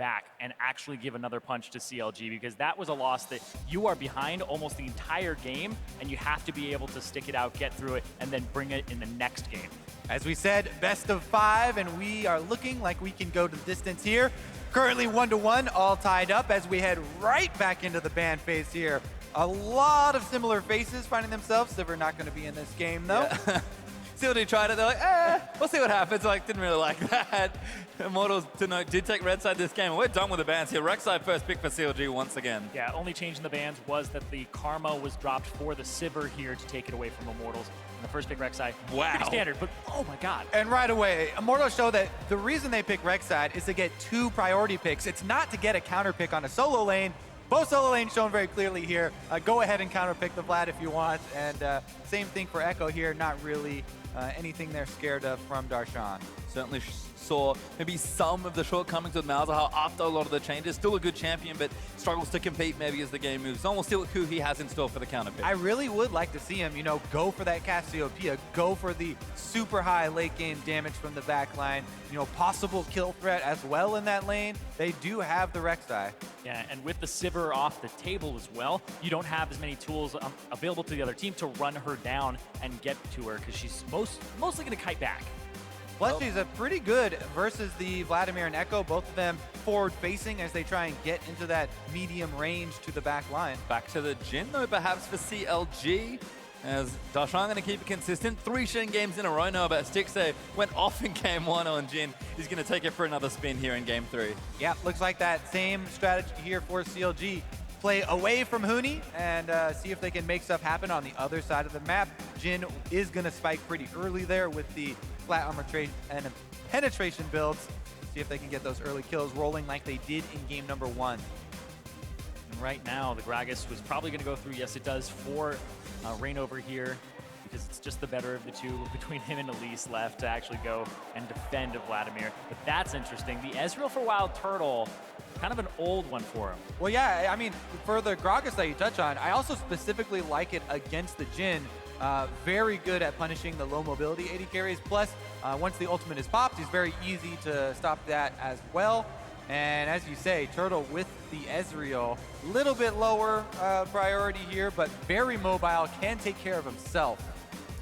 back and actually give another punch to CLG, because that was a loss that you are behind almost the entire game, and you have to be able to stick it out, get through it, and then bring it in the next game. As we said, best of 5, and we are looking like we can go to the distance here. Currently 1-1, all tied up as we head right back into the ban phase here. A lot of similar faces finding themselves. Sivir not going to be in this game, though. Yeah. CLG tried it, they're like, we'll see what happens. Like, didn't really like that. Immortals did take red side this game, and we're done with the bans here. Rek'Sai first pick for CLG once again. Yeah, only change in the bans was that the Karma was dropped for the Sivir here to take it away from Immortals. And the first pick Rek'Sai, wow. pretty standard, but oh my god. And right away, Immortals show that the reason they pick Rek'Sai is to get 2 priority picks. It's not to get a counter pick on a solo lane. Both solo lanes shown very clearly here. Go ahead and counter pick the Vlad if you want. And same thing for Echo here, not really anything they're scared of from Darshan. Certainly saw maybe some of the shortcomings with Malzahar after a lot of the changes. Still a good champion, but struggles to compete maybe as the game moves on. We'll see what he has in store for the counter pick. I really would like to see him, you know, go for that Cassiopeia, go for the super high late game damage from the back line, you know, possible kill threat as well in that lane. They do have the Rek'Sai. Yeah, and with the Sivir off the table as well, you don't have as many tools available to the other team to run her down and get to her, because she's mostly going to kite back. Plus, she's a pretty good versus the Vladimir and Echo, both of them forward-facing as they try and get into that medium range to the back line. Back to the Jhin, though, perhaps for CLG, as Darshan going to keep it consistent. 3 Shen games in a row now, but Stixxay went off in game 1 on Jhin. He's going to take it for another spin here in game 3. Yeah, looks like that same strategy here for CLG. Play away from Huni and see if they can make stuff happen on the other side of the map. Jhin is going to spike pretty early there with the flat armor and penetration builds. See if they can get those early kills rolling like they did in game number 1. And right now, the Gragas was probably going to go through. Yes, it does, for Reignover here, because it's just the better of the two between him and Elise left to actually go and defend Vladimir. But that's interesting. The Ezreal for Wild Turtle, kind of an old one for him. Well, yeah, I mean, for the Gragas that you touch on, I also specifically like it against the Jhin. Very good at punishing the low mobility AD carries. Plus, once the ultimate is popped, he's very easy to stop that as well. And as you say, Turtle with the Ezreal, little bit lower priority here, but very mobile, can take care of himself.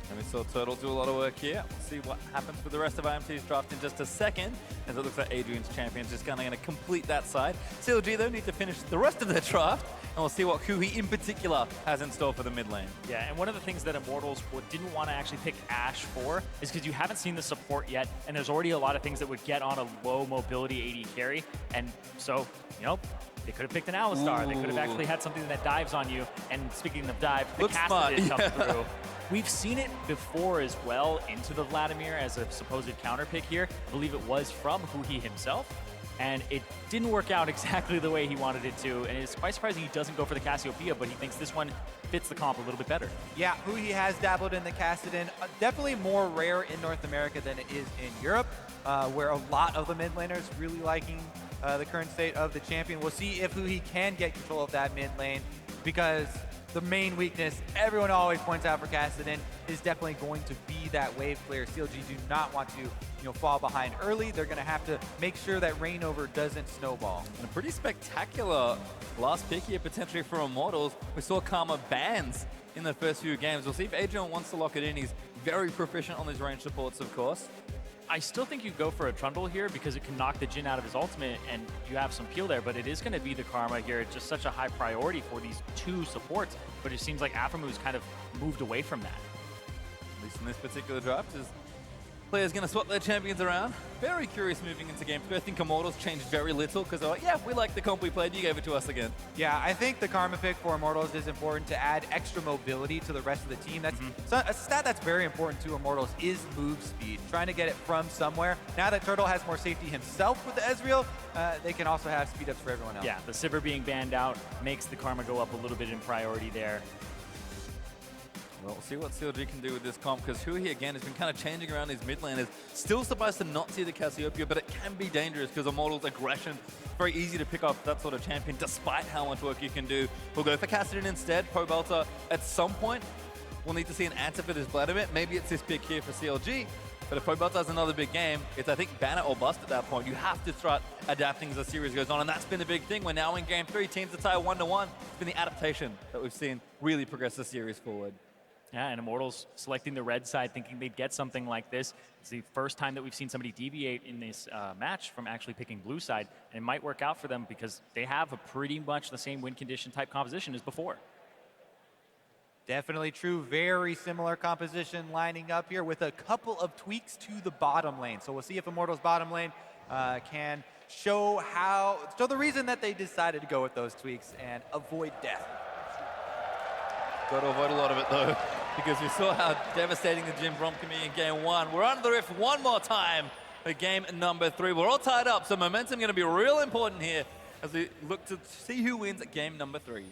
And we saw Turtle do a lot of work here. We'll see what happens with the rest of IMT's draft in just a second, as it looks like Adrian's champion's just going to complete that side. CLG, though, need to finish the rest of their draft, and we'll see what Kuhi in particular has in store for the mid lane. Yeah, and one of the things that Immortals didn't want to actually pick Ashe for is because you haven't seen the support yet, and there's already a lot of things that would get on a low mobility AD carry, and so, you know, they could have picked an Alistar. They could have actually had something that dives on you, and speaking of dive, the Cassidy did come through. We've seen it before as well into the Vladimir as a supposed counter pick here. I believe it was from Huhi himself, and it didn't work out exactly the way he wanted it to, and it's quite surprising he doesn't go for the Cassiopeia, but he thinks this one fits the comp a little bit better. Yeah, Huhi has dabbled in the Kassadin. Definitely more rare in North America than it is in Europe, where a lot of the mid laners really liking the current state of the champion. We'll see if Huhi can get control of that mid lane, because the main weakness everyone always points out for Kassadin is definitely going to be that wave clear. CLG do not want to, fall behind early. They're going to have to make sure that Reignover doesn't snowball. And a pretty spectacular last pick here potentially for Immortals. We saw Karma bans in the first few games. We'll see if Adrian wants to lock it in. He's very proficient on his range supports, of course. I still think you go for a Trundle here because it can knock the Jhin out of his ultimate and you have some peel there, but it is going to be the Karma here. It's just such a high priority for these 2 supports, but it seems like Aphromu's kind of moved away from that. At least in this particular draft, is players going to swap their champions around. Very curious moving into game 2. I think Immortals changed very little because they're like, yeah, we like the comp we played, you gave it to us again. Yeah, I think the Karma pick for Immortals is important to add extra mobility to the rest of the team. That's a stat that's very important to Immortals is move speed, trying to get it from somewhere. Now that Turtle has more safety himself with the Ezreal, they can also have speed ups for everyone else. Yeah, the Sivir being banned out makes the Karma go up a little bit in priority there. Well, we'll see what CLG can do with this comp, because Huhi, again, has been kind of changing around these mid laners. Still surprised to not see the Cassiopeia, but it can be dangerous because Immortals' aggression, very easy to pick off that sort of champion, despite how much work you can do. We'll go for Kassadin instead. Pobelter, at some point, we'll need to see an answer for this Vladimir. Maybe it's this pick here for CLG. But if Pobot has another big game, it's, I think, banner or bust at that point. You have to start adapting as the series goes on, and that's been the big thing. We're now in Game 3, teams are tied 1-1. It's been the adaptation that we've seen really progress the series forward. Yeah, and Immortals selecting the red side, thinking they'd get something like this. It's the first time that we've seen somebody deviate in this match from actually picking blue side, and it might work out for them because they have a pretty much the same win condition type composition as before. Definitely true. Very similar composition lining up here with a couple of tweaks to the bottom lane. So we'll see if Immortals bottom lane can show the reason that they decided to go with those tweaks and avoid death. Got to avoid a lot of it though, because we saw how devastating the Jim Brom can be in Game 1. We're under the rift one more time for game number 3. We're all tied up, so momentum going to be real important here as we look to see who wins at game number 3.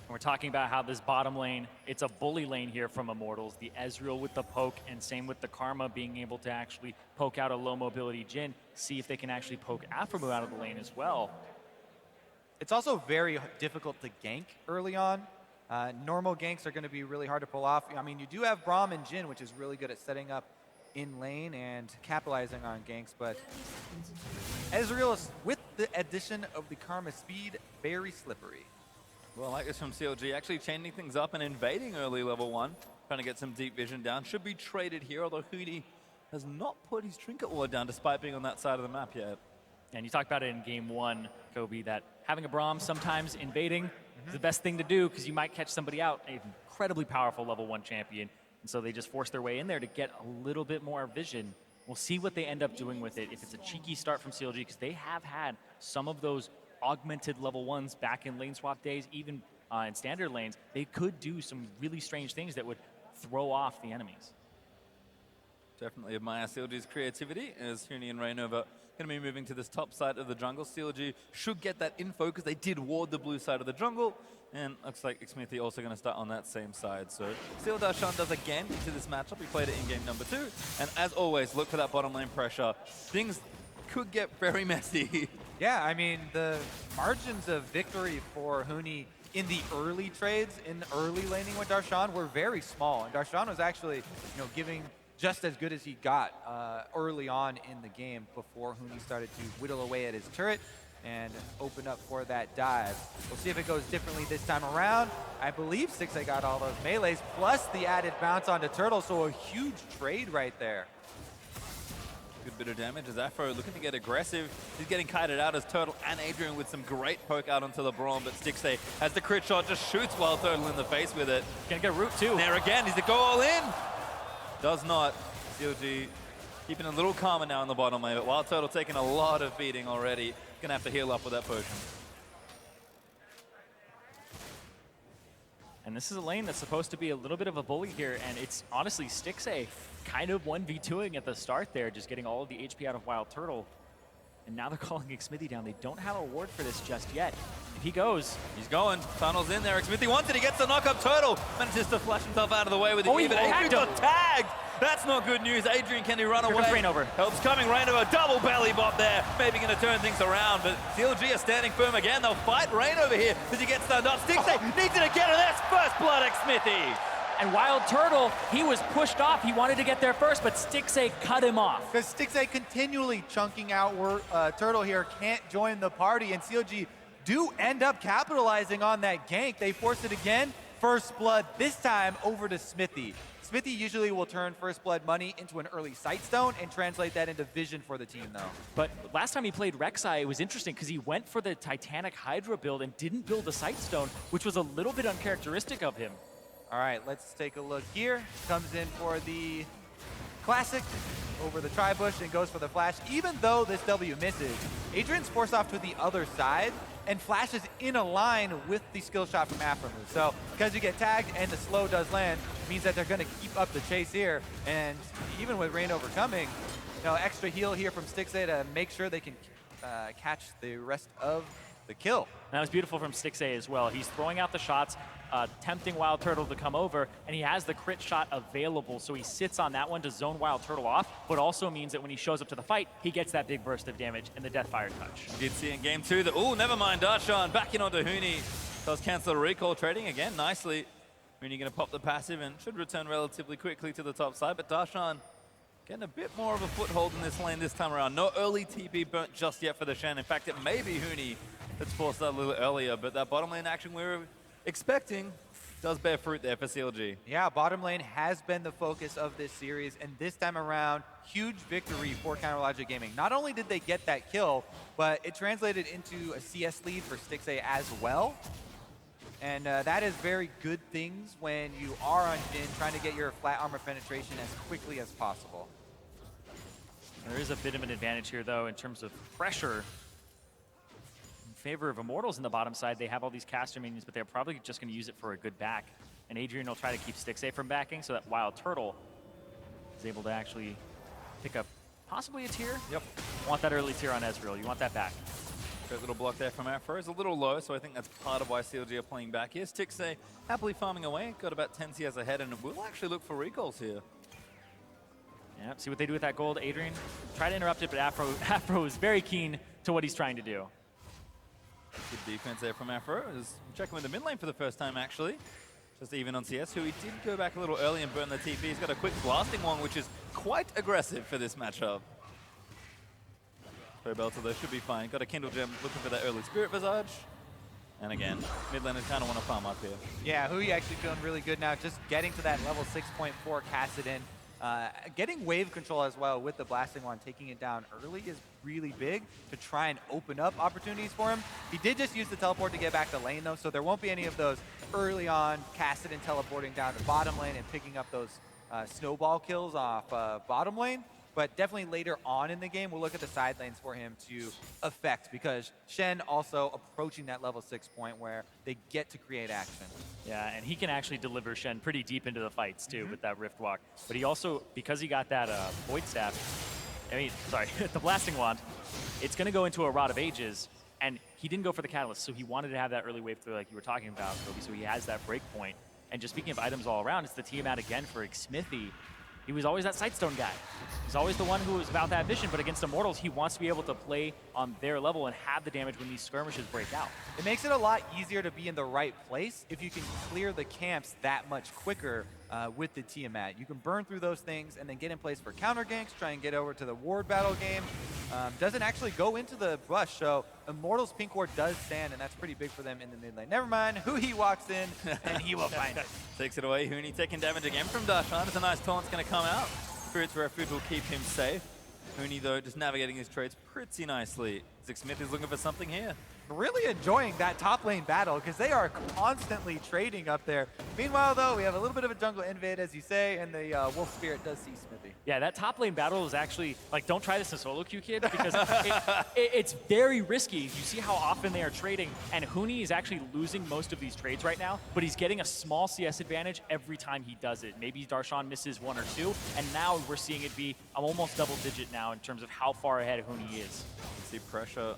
We're talking about how this bottom lane, it's a bully lane here from Immortals. The Ezreal with the poke, and same with the Karma being able to actually poke out a low mobility Jhin, see if they can actually poke Aphromoo out of the lane as well. It's also very difficult to gank early on. Normal ganks are going to be really hard to pull off. I mean, you do have Braum and Jhin, which is really good at setting up in lane and capitalizing on ganks, but Ezreal is, with the addition of the Karma speed, very slippery. Well, I like this from CLG, actually chaining things up and invading early level 1, trying to get some deep vision down. Should be traded here, although Hootie has not put his trinket ward down despite being on that side of the map yet. And you talked about it in game 1, Kobe, that having a Braum sometimes invading is the best thing to do because you might catch somebody out, an incredibly powerful level 1 champion. And so they just force their way in there to get a little bit more vision. We'll see what they end up doing with it. If it's a cheeky start from CLG, because they have had some of those augmented level 1s back in lane swap days, even in standard lanes, they could do some really strange things that would throw off the enemies. Definitely admire CLG's creativity as Huni and Rainover going to be moving to this top side of the jungle. CLG should get that info because they did ward the blue side of the jungle, and looks like Xmithy also going to start on that same side. So see what Darshan does again into this matchup. He played it in game number 2, and as always, look for that bottom lane pressure. Things could get very messy. Yeah, I mean, the margins of victory for Huni in the early trades, in early laning with Darshan, were very small. And Darshan was actually, giving just as good as he got early on in the game before Huni started to whittle away at his turret and open up for that dive. We'll see if it goes differently this time around. I believe 6A got all those melees, plus the added bounce onto Turtle, so a huge trade right there. Good bit of damage as Afro looking to get aggressive. He's getting kited out as Turtle and Adrian with some great poke out onto the Braum, but Stixay has the crit shot, just shoots Wild Turtle in the face with it. Gonna get a root too. There again, he's to go all in. Does not. CLG keeping a little calmer now in the bottom lane, but Wild Turtle taking a lot of beating already. Gonna have to heal up with that potion. And this is a lane that's supposed to be a little bit of a bully here, and it's honestly Stixay kind of 1v2ing at the start there, just getting all of the HP out of Wild Turtle. And now they're calling Xmithy down. They don't have a ward for this just yet. If he goes, he's going. Tunnels in there. Xmithy wants it. He gets the knock up Turtle. Manages to flush himself out of the way with the even. Adrian got tagged. That's not good news. Adrian, can he run away? Rainover. Help's coming. Rainover, double belly bop there. Maybe going to turn things around, but CLG are standing firm again. They'll fight Rainover here as he gets stunned up. Stixay needs it again, and that's first blood Xmithy. And Wild Turtle, he was pushed off. He wanted to get there first, but Stixay cut him off. Because Stixay continually chunking out Turtle here, can't join the party, and CLG do end up capitalizing on that gank. They force it again. First blood, this time over to Smithy. Smithy usually will turn first blood money into an early Sightstone and translate that into vision for the team, though. But last time he played Rek'Sai, it was interesting because he went for the Titanic Hydra build and didn't build the Sightstone, which was a little bit uncharacteristic of him. All right, let's take a look here. Comes in for the classic over the tri-bush and goes for the flash. Even though this W misses, Adrian's forced off to the other side and flashes in a line with the skill shot from Aphromoo. So because you get tagged and the slow does land, means that they're going to keep up the chase here. And even with Rainover coming, extra heal here from Stixay to make sure they can catch the rest of the kill. And that was beautiful from Stixay as well. He's throwing out the shots, tempting Wild Turtle to come over, and he has the crit shot available, so he sits on that one to zone Wild Turtle off, but also means that when he shows up to the fight, he gets that big burst of damage and the Deathfire touch. You did see in game 2 that, oh, never mind, Darshan back in onto Huni. Does cancel the recall, trading again nicely. Huni going to pop the passive and should return relatively quickly to the top side, but Darshan Getting a bit more of a foothold in this lane this time around. No early TP burnt just yet for the Shen. In fact, it may be Huni that's forced that a little earlier, but that bottom lane action we were expecting does bear fruit there for CLG. Yeah, bottom lane has been the focus of this series, and this time around, huge victory for Counterlogic Gaming. Not only did they get that kill, but it translated into a CS lead for Stixxay as well. And that is very good things when you are on Jhin trying to get your flat armor penetration as quickly as possible. There is a bit of an advantage here, though, in terms of pressure. In favor of Immortals in the bottom side, they have all these caster minions, but they're probably just going to use it for a good back. And Adrian will try to keep Stixxay from backing so that Wild Turtle is able to actually pick up possibly a tier. Yep. Want that early tier on Ezreal. You want that back. Great little block there from Afro. It's a little low, so I think that's part of why CLG are playing back here. Stixxay happily farming away, got about 10 CS ahead, and we'll actually look for recalls here. Yeah, see what they do with that gold. Adrian tried to interrupt it, but Afro is very keen to what he's trying to do. Good defense there from Afro. Is checking with the mid lane for the first time, actually. Just even on CS, who he did go back a little early and burn the TP. He's got a quick blasting one, which is quite aggressive for this matchup. Belter though should be fine. Got a Kindle Gem looking for that early Spirit Visage. And again, mid laners kind of want to farm up here. Yeah, Hui actually feeling really good now, just getting to that level 6.4 Kassadin. Getting wave control as well with the blasting one, taking it down early is really big to try and open up opportunities for him. He did just use the teleport to get back to lane though, so there won't be any of those early on Kassadin teleporting down to bottom lane and picking up those snowball kills off bottom lane. But definitely later on in the game, we'll look at the side lanes for him to affect, because Shen also approaching that level 6 point where they get to create action. Yeah, and he can actually deliver Shen pretty deep into the fights too with that Rift Walk. But he also, because he got that Void Staff, the Blasting Wand, it's going to go into a Rod of Ages, and he didn't go for the Catalyst, so he wanted to have that early wave through like you were talking about, Kobe, so he has that break point. And just speaking of items all around, it's the Tiamat again for Xmithie. He was always that Sightstone guy. He's always the one who was about that vision, but against Immortals, he wants to be able to play on their level and have the damage when these skirmishes break out. It makes it a lot easier to be in the right place if you can clear the camps that much quicker with the Tiamat. You can burn through those things and then get in place for counter ganks, try and get over to the ward battle game. Doesn't actually go into the bush, so Immortals pink ward does stand, and that's pretty big for them in the mid lane. Never mind, Hui walks in, and he will find it. Takes it away. Huni taking damage again from Darshan. It's a nice taunt's going to come out. Spirit's Refuge will keep him safe. Huni, though, just navigating his trades pretty nicely. Xmithie is looking for something here. Really enjoying that top lane battle because they are constantly trading up there. Meanwhile, though, we have a little bit of a jungle invade, as you say, and the Wolf Spirit does see Xmithie. Yeah, that top lane battle is actually, like, don't try this in solo queue, kid, because it's very risky. You see how often they are trading, and Huni is actually losing most of these trades right now, but he's getting a small CS advantage every time he does it. Maybe Darshan misses one or two, and now we're seeing it be almost double digit now in terms of how far ahead Huni is. You see pressure.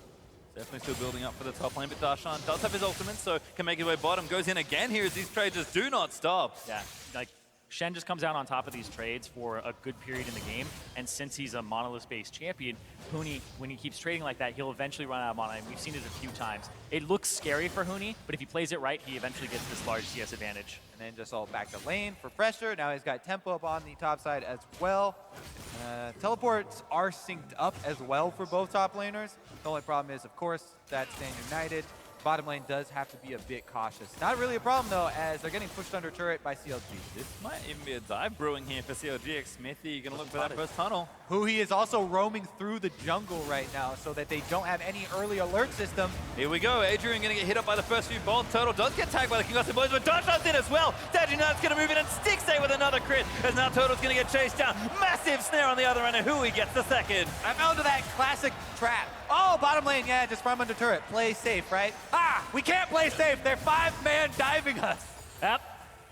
Definitely still building up for the top lane, but Darshan does have his ultimate, so can make his way bottom. Goes in again here as these trades just do not stop. Yeah, like Shen just comes out on top of these trades for a good period in the game, and since he's a monolith-based champion, Huni, when he keeps trading like that, he'll eventually run out of mana, and we've seen it a few times. It looks scary for Huni, but if he plays it right, he eventually gets this large CS advantage. And then just all back to lane for pressure. Now he's got tempo up on the top side as well. Teleports are synced up as well for both top laners. The only problem is, of course, that's staying united. Bottom lane does have to be a bit cautious. Not really a problem, though, as they're getting pushed under turret by CLG. This might even be a dive brewing here for CLG. Xmithie going to look for that first tunnel. Hui is also roaming through the jungle right now so that they don't have any early alert system. Here we go. Adrian going to get hit up by the first few bolts. Turtle does get tagged by the King of Boys, but Darshan's in as well. Dajinat's going to move in and Stixxay with another crit, as now Turtle's going to get chased down. Massive snare on the other end, and Hui gets the second. I fell into that classic trap. Oh, bottom lane, yeah, just farm under turret. Play safe, right? Ah, we can't play safe. They're 5-man diving us. Yep.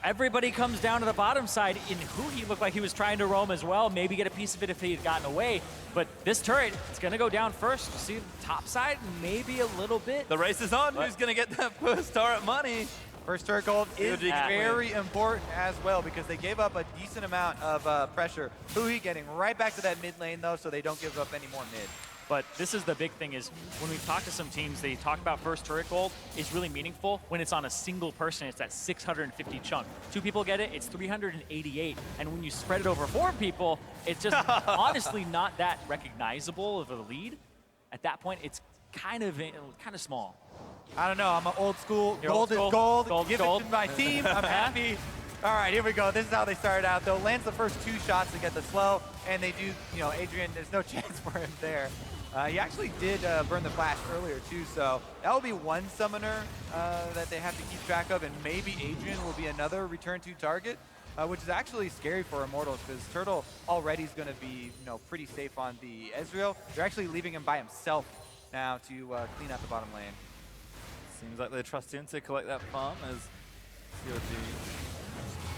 Everybody comes down to the bottom side. In Hui looked like he was trying to roam as well, maybe get a piece of it if he had gotten away. But this turret, it's going to go down first. You see the top side, maybe a little bit. The race is on. Who's going to get that first turret money? First turret gold is very important as well because they gave up a decent amount of pressure. Hui getting right back to that mid lane, though, so they don't give up any more mid. But this is the big thing is when we talk to some teams, they talk about first turret gold is really meaningful when it's on a single person. It's that 650 chunk. 2 people get it, it's 388. And when you spread it over 4 people, it's just honestly not that recognizable of a lead. At that point, it's kind of small. I don't know. I'm an old school. You're Gold old school. is gold. Gold, Give gold. it to my team. I'm happy. All right, here we go. This is how they started out, though. Lands the first 2 shots to get the slow, and they do, you know, Adrian, there's no chance for him there. He actually did burn the flash earlier, too, so that will be one summoner that they have to keep track of, and maybe Adrian will be another return to target, which is actually scary for Immortals, because Turtle already is going to be, you know, pretty safe on the Ezreal. They're actually leaving him by himself now to clean out the bottom lane. Seems like they trust him to collect that farm as CLG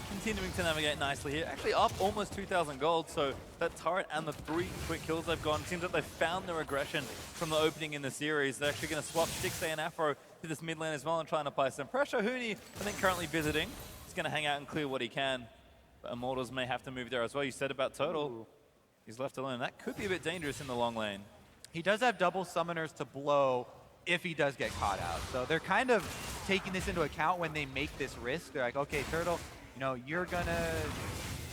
continuing to navigate nicely here. Actually up almost 2,000 gold, so that turret and the 3 quick kills they've gotten, seems that they've found their aggression from the opening in the series. They're actually going to swap Stixay and Afro to this mid lane as well and try and apply some pressure. Huni, I think, currently visiting. He's going to hang out and clear what he can. But Immortals may have to move there as well. You said about Total. Ooh. He's left alone. That could be a bit dangerous in the long lane. He does have double summoners to blow if he does get caught out. So they're kind of taking this into account when they make this risk. They're like, okay, Turtle, you know, you're gonna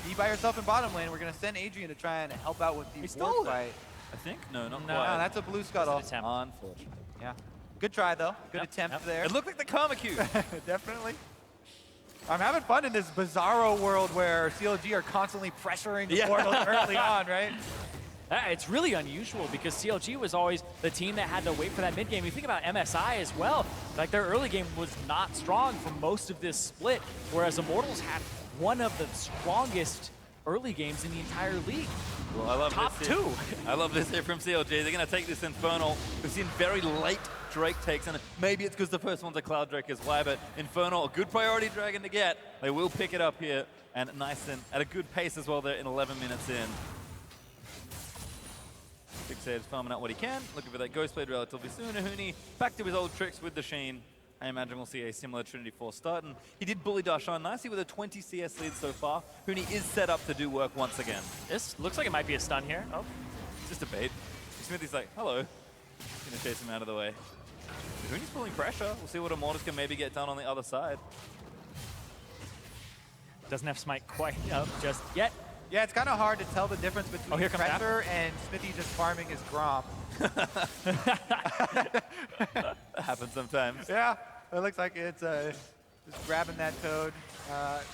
be by yourself in bottom lane. We're gonna send Adrian to try and help out with the war fight. I think? No, not No, quite. that's a blue scuttle. Unfortunate. Yeah. Good try, though. Good attempt there. It looked like the karma cube. Definitely. I'm having fun in this bizarro world where CLG are constantly pressuring the Immortals early on, right? It's really unusual because CLG was always the team that had to wait for that mid game. You think about MSI as well. Like their early game was not strong for most of this split, whereas Immortals had one of the strongest early games in the entire league. Well, I love Top this 2. I love this here from CLG. They're going to take this Infernal. We've seen very late Drake takes, and maybe it's because the first one's a Cloud Drake is why, but Infernal, a good priority dragon to get. They will pick it up here, and nice and at a good pace as well there in 11 minutes in. Stixay is farming out what he can, looking for that Ghost Blade relatively soon. Huni back to his old tricks with the Sheen. I imagine we'll see a similar Trinity Force start, and he did bully Darshan nicely with a 20 CS lead so far. Huni is set up to do work once again. This looks like it might be a stun here. Oh, it's just a bait. Smithy's like, hello. Gonna chase him out of the way. Huni's pulling pressure. We'll see what Immortals can maybe get done on the other side. doesn't have Smite quite up just yet. Yeah, it's kind of hard to tell the difference between here comes pressure and Smithy just farming his Gromp. That happens sometimes. Yeah, it looks like it's just grabbing that toad.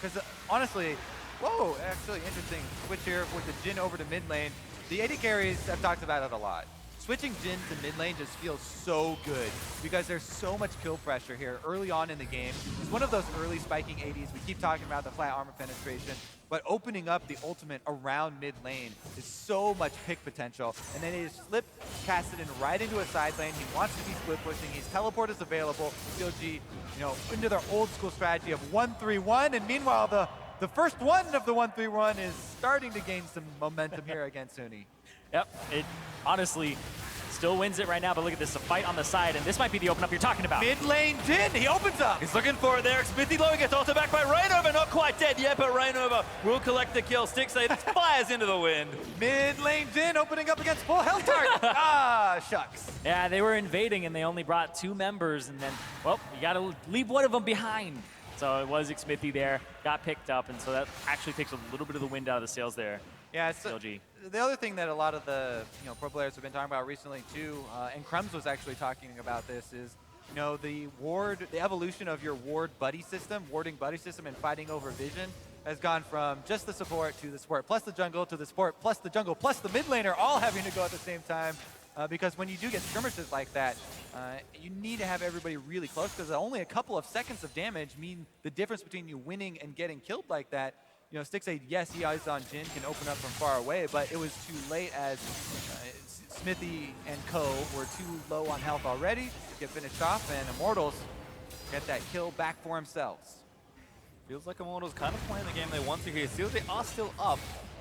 Because honestly, whoa, actually interesting switch here with the Jhin over to mid lane. The AD carries, I've talked about it a lot. Switching Jhin to mid lane just feels so good because there's so much kill pressure here early on in the game. It's one of those early spiking ADs. We keep talking about the flat armor penetration, but opening up the ultimate around mid lane is so much pick potential. And then they just slip Kassadin right into a side lane. He wants to be split pushing. His teleport is available. CLG, you know, into their old school strategy of 1-3-1. And meanwhile, the first one of the 1-3-1 is starting to gain some momentum here against Huni. Yep, it honestly still wins it right now, but look at this, a fight on the side, and this might be the open up you're talking about. Mid lane Jhin, he opens up. He's looking for it there. Smithy low gets also back by Rainover, not quite dead yet, but Rainover will collect the kill. Stixay fires into the wind. Mid lane Jhin opening up against full health target. Ah, shucks. Yeah, they were invading and they only brought 2 members, and then, well, you gotta leave one of them behind. So it was Xmithy there, got picked up, and so that actually takes a little bit of the wind out of the sails there. Yeah, so CLG. The other thing that a lot of the pro players have been talking about recently too, and Crumbs was actually talking about this, is the evolution of your warding buddy system, and fighting over vision has gone from just the support to the support plus the jungle to the support plus the jungle plus the mid laner all having to go at the same time. Because when you do get skirmishes like that, you need to have everybody really close because only a couple of seconds of damage mean the difference between you winning and getting killed like that. Stixay, yes, he is on Jhin, can open up from far away, but it was too late as Smithy and co were too low on health already to get finished off, and Immortals get that kill back for themselves. Feels like Immortals kind of playing the game they want to here. They are still up,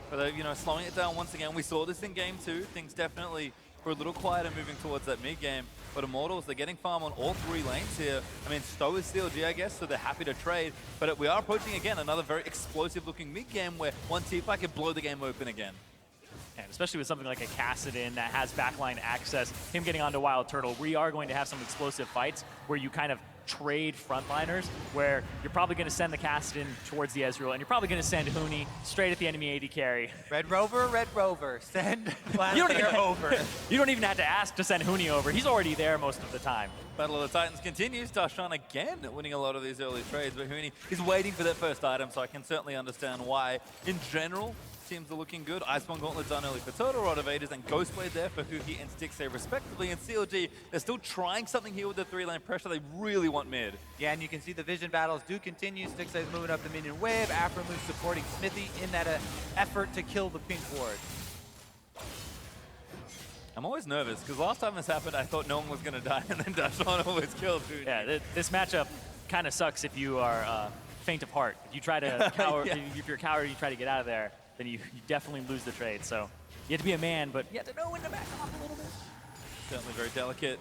but they're slowing it down once again. We saw this in game 2. Things definitely were a little quieter moving towards that mid game. But Immortals, they're getting farm on all 3 lanes here. I mean, Stowe is CLG, I guess, so they're happy to trade. But we are approaching, again, another very explosive-looking mid-game where one team fight could blow the game open again. And especially with something like a Kassadin that has backline access, him getting onto Wild Turtle. We are going to have some explosive fights where you kind of trade frontliners, where you're probably going to send the Kassadin towards the Ezreal, and you're probably going to send Huni straight at the enemy AD carry. Red Rover, send Vladimir over. You don't even have to ask to send Huni over. He's already there most of the time. Battle of the Titans continues. Darshan again winning a lot of these early trades, but Huni is waiting for that first item, so I can certainly understand why. In general, teams are looking good. Iceborne Gauntlet done early for Total Rotovators, and Ghostblade there for Huhi and Stixay respectively. And CLG, they're still trying something here with the 3-lane pressure. They really want mid. Yeah, and you can see the vision battles do continue. Stixay's moving up the minion wave. Afromoose supporting Smithy in that effort to kill the pink ward. I'm always nervous, because last time this happened, I thought no one was going to die, and then Darshan always killed Huni. Yeah, this matchup kind of sucks if you are faint of heart. If you try to cower, Yeah. if you're a coward, you try to get out of there, then you definitely lose the trade. So you have to be a man, but you have to know when to back off a little bit. Certainly very delicate.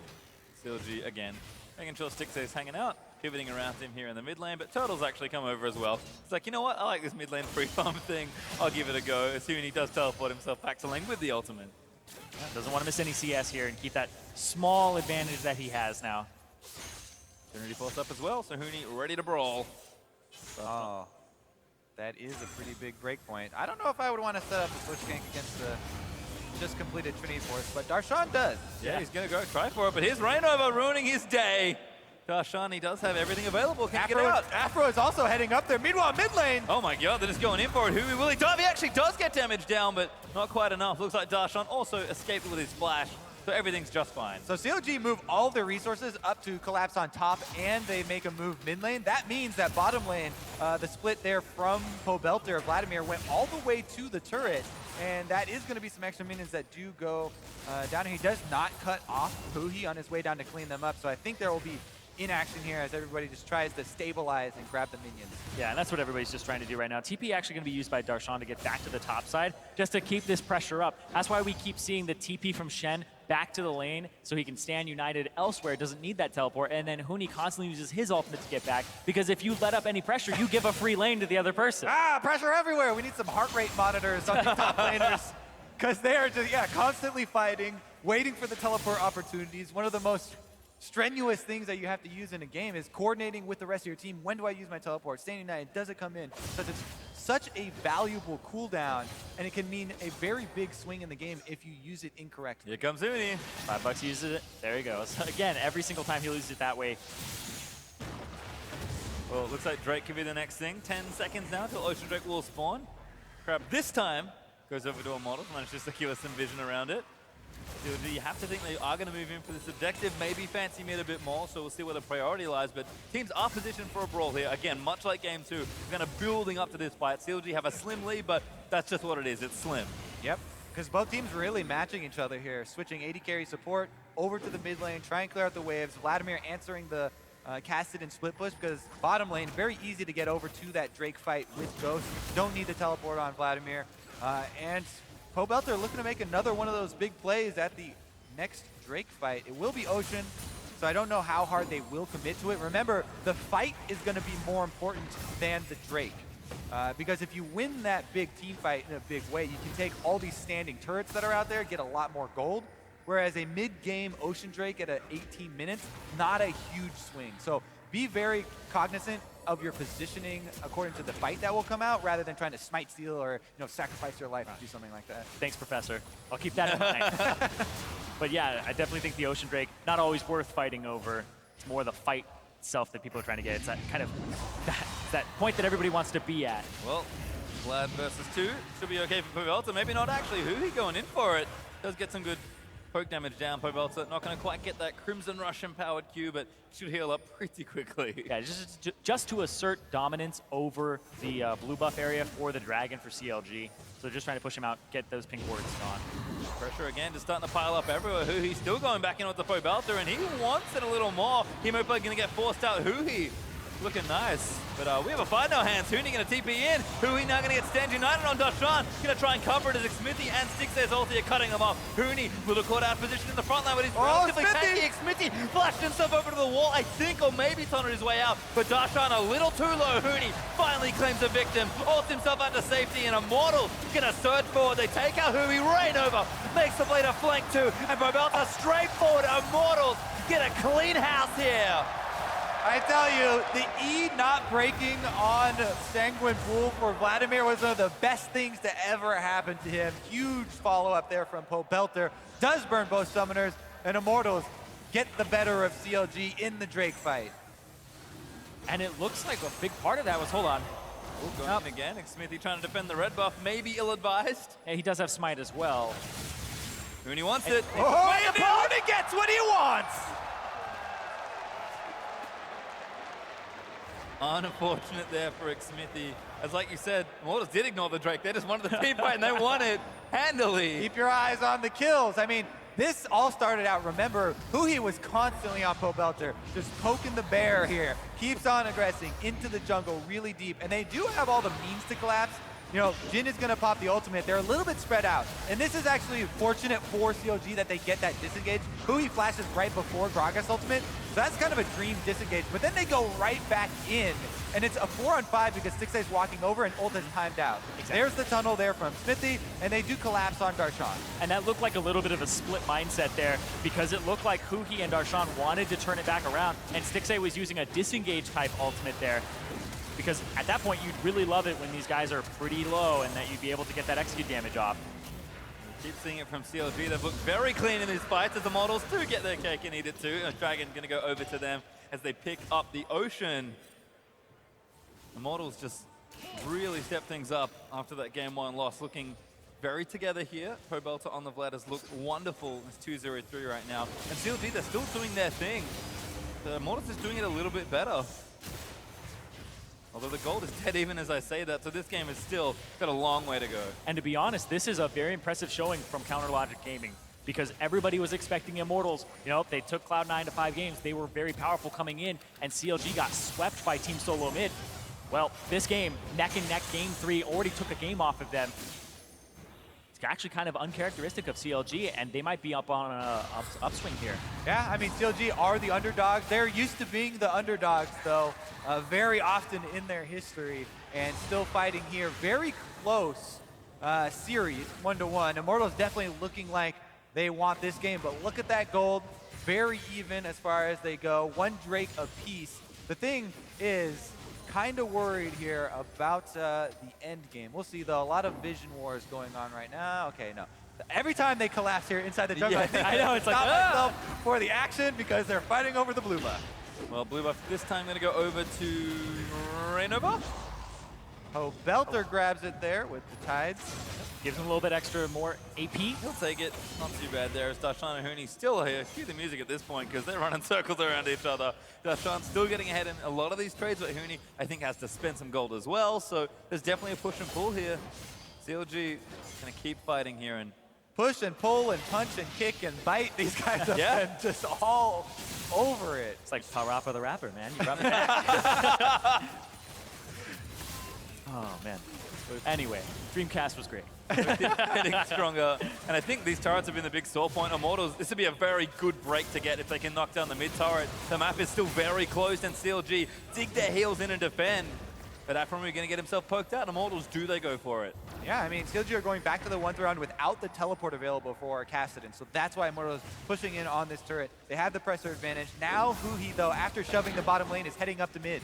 CLG again, making sure Stixay's hanging out, pivoting around him here in the mid lane, but Turtle's actually come over as well. It's like, you know what, I like this mid lane free farm thing. I'll give it a go. As soon as he does teleport himself back to lane with the ultimate. Yeah, doesn't want to miss any CS here and keep that small advantage that he has now. Trinity force up as well, so Huni ready to brawl. Oh, that is a pretty big break point. I don't know if I would want to set up a push gank against the just completed Trinity Force, but Darshan does. Yeah, he's going to go try for it, but here's Rainover ruining his day. Darshan, he does have everything available. Can he get out? Afro is also heading up there. Meanwhile, mid lane. Oh my god, they're just going in for it. Who will he dive? He actually does get damage down, but not quite enough. Looks like Darshan also escaped with his splash, so everything's just fine. So CLG move all of their resources up to collapse on top, and they make a move mid lane. That means that bottom lane, the split there from Pobelter, Vladimir, went all the way to the turret, and that is going to be some extra minions that do go down here. He does not cut off Huhi on his way down to clean them up, so I think there will be inaction here as everybody just tries to stabilize and grab the minions. Yeah, and that's what everybody's just trying to do right now. TP actually going to be used by Darshan to get back to the top side, just to keep this pressure up. That's why we keep seeing the TP from Shen back to the lane, so he can stand united elsewhere, doesn't need that teleport, and then Huni constantly uses his ultimate to get back, because if you let up any pressure, you give a free lane to the other person. Ah, pressure everywhere! We need some heart rate monitors on the top laners, because they are just, constantly fighting, waiting for the teleport opportunities. One of the most strenuous things that you have to use in a game is coordinating with the rest of your team. When do I use my teleport? Staying united, does it come in? Because it's such a valuable cooldown, and it can mean a very big swing in the game if you use it incorrectly. Here comes Huni. $5 uses it. There he goes. Again, every single time he loses it that way. Well, it looks like Drake could be the next thing. 10 seconds now till Ocean Drake will spawn. Crab this time goes over to Immortals, managed to secure some vision around it. CLG, you have to think they are going to move in for this objective, maybe fancy mid a bit more, so we'll see where the priority lies, but teams are positioned for a brawl here. Again, much like Game 2, we're kind of building up to this fight. CLG have a slim lead, but that's just what it is, it's slim. Yep, because both teams really matching each other here, switching AD carry support over to the mid lane, try and clear out the waves. Vladimir answering the Kassadin split push, because bottom lane, very easy to get over to that Drake fight with Ghost. Don't need the teleport on Vladimir. And Pobelter looking to make another one of those big plays at the next Drake fight. It will be Ocean, so I don't know how hard they will commit to it. Remember, the fight is going to be more important than the Drake. Because if you win that big team fight in a big way, you can take all these standing turrets that are out there, get a lot more gold. Whereas a mid-game Ocean Drake at 18 minutes, not a huge swing. So be very cognizant of your positioning according to the fight that will come out, rather than trying to smite steal or sacrifice your life to do something like that. Thanks, Professor. I'll keep that in mind. But yeah, I definitely think the Ocean Drake, not always worth fighting over. It's more the fight itself that people are trying to get. It's that kind of that point that everybody wants to be at. Well, Vlad versus 2 should be okay for Pobelter. Maybe not actually. Huhi going in for it. Does get some good poke damage down. Pobelter not going to quite get that Crimson Rush empowered Q, but should heal up pretty quickly. Yeah, just to assert dominance over the blue buff area for the Dragon for CLG. So just trying to push him out, get those pink wards gone. Pressure again, just starting to pile up everywhere. Huhi's still going back in with the Pobelter, and he wants it a little more. He might be going to get forced out. Huhi looking nice. But we have a fight in our hands. Huni going to TP in. Huni now going to get Stand United on Darshan. Going to try and cover it as Xmithy and Stix's ulti are cutting them off. Huni with a caught out position in the front line, but he's relatively tanky. Xmithy flashed himself over to the wall, I think, or maybe tunneled his way out. But Darshan a little too low. Huni finally claims a victim, ults himself out to safety, and Immortals going to surge forward. They take out Huni, rain over, makes the blade a flank too, and Bobelta straight forward. Immortals get a clean house here. I tell you, the E not breaking on Sanguine Bull for Vladimir was one of the best things to ever happen to him. Huge follow-up there from Pobelter. Does burn both summoners, and Immortals get the better of CLG in the Drake fight. And it looks like a big part of that was, hold on. Ooh, going in again. Xmithy trying to defend the red buff, maybe ill-advised. Yeah, he does have smite as well. Huni wants it. Oh, and the opponent gets what he wants! Unfortunate there for Xmithy. As like you said, Immortals did ignore the Drake. They just wanted the team fight and they won it handily. Keep your eyes on the kills. I mean, this all started out, remember, Huhi was constantly on Pobelter, just poking the bear here. Keeps on aggressing into the jungle really deep. And they do have all the means to collapse. You know, Jhin is going to pop the ultimate. They're a little bit spread out. And this is actually fortunate for CLG that they get that disengage. Huhi flashes right before Gragas ultimate. So that's kind of a dream disengage. But then they go right back in. And it's a 4-on-5 because Stix's walking over and ult is timed out. Exactly. There's the tunnel there from Xmithy, and they do collapse on Darshan. And that looked like a little bit of a split mindset there because it looked like Huhi and Darshan wanted to turn it back around, and Stixay was using a disengage type ultimate there. Because at that point, you'd really love it when these guys are pretty low and that you'd be able to get that execute damage off. Keep seeing it from CLG. They've looked very clean in these fights as the Immortals do get their cake and eat it too. Dragon going to go over to them as they pick up the Ocean. Immortals just really step things up after that game 1 loss. Looking very together here. Pobelta on the Vlad has looked wonderful. It's 2-0-3 right now. And CLG, they're still doing their thing. The Immortals is doing it a little bit better. Although the gold is dead even as I say that, so this game has still got a long way to go. And to be honest, this is a very impressive showing from Counterlogic Gaming because everybody was expecting Immortals. You know, they took Cloud9 to 5 games. They were very powerful coming in, and CLG got swept by Team Solo Mid. Well, this game, neck and neck, game 3, already took a game off of them. It's actually kind of uncharacteristic of CLG, and they might be up on an upswing here. Yeah, I mean, CLG are the underdogs. They're used to being the underdogs, though, very often in their history, and still fighting here. Very close series, 1-1. Immortals definitely looking like they want this game, but look at that gold. Very even as far as they go. 1 Drake apiece. The thing is, kind of worried here about the end game. We'll see, though. A lot of vision wars going on right now. Okay, no. Every time they collapse here inside the jungle, yeah, I know, it's like, myself for the action because they're fighting over the blue buff. Well, blue buff this time going to go over to Rainova. Belter grabs it there with the tides. Gives him a little bit extra, more AP. He'll take it. Not too bad there. Darshan and Huni still here. Cue the music at this point because they're running circles around each other. Darshan still getting ahead in a lot of these trades, but Huni, I think, has to spend some gold as well. So there's definitely a push and pull here. CLG going to keep fighting here. And push and pull and punch and kick and bite. These guys have been just all over it. It's like Parappa the Rapper, man. You rub it back. Oh, man. Anyway, Dreamcast was great. Getting stronger. And I think these turrets have been the big sore point. Immortals, this would be a very good break to get if they can knock down the mid turret. The map is still very closed, and CLG dig their heels in and defend. But Afromu going to get himself poked out. Immortals, do they go for it? Yeah, I mean, CLG are going back to the 1th round without the teleport available for Kassadin. So that's why Immortals pushing in on this turret. They have the pressure advantage. Now Huhi, though, after shoving the bottom lane, is heading up to mid.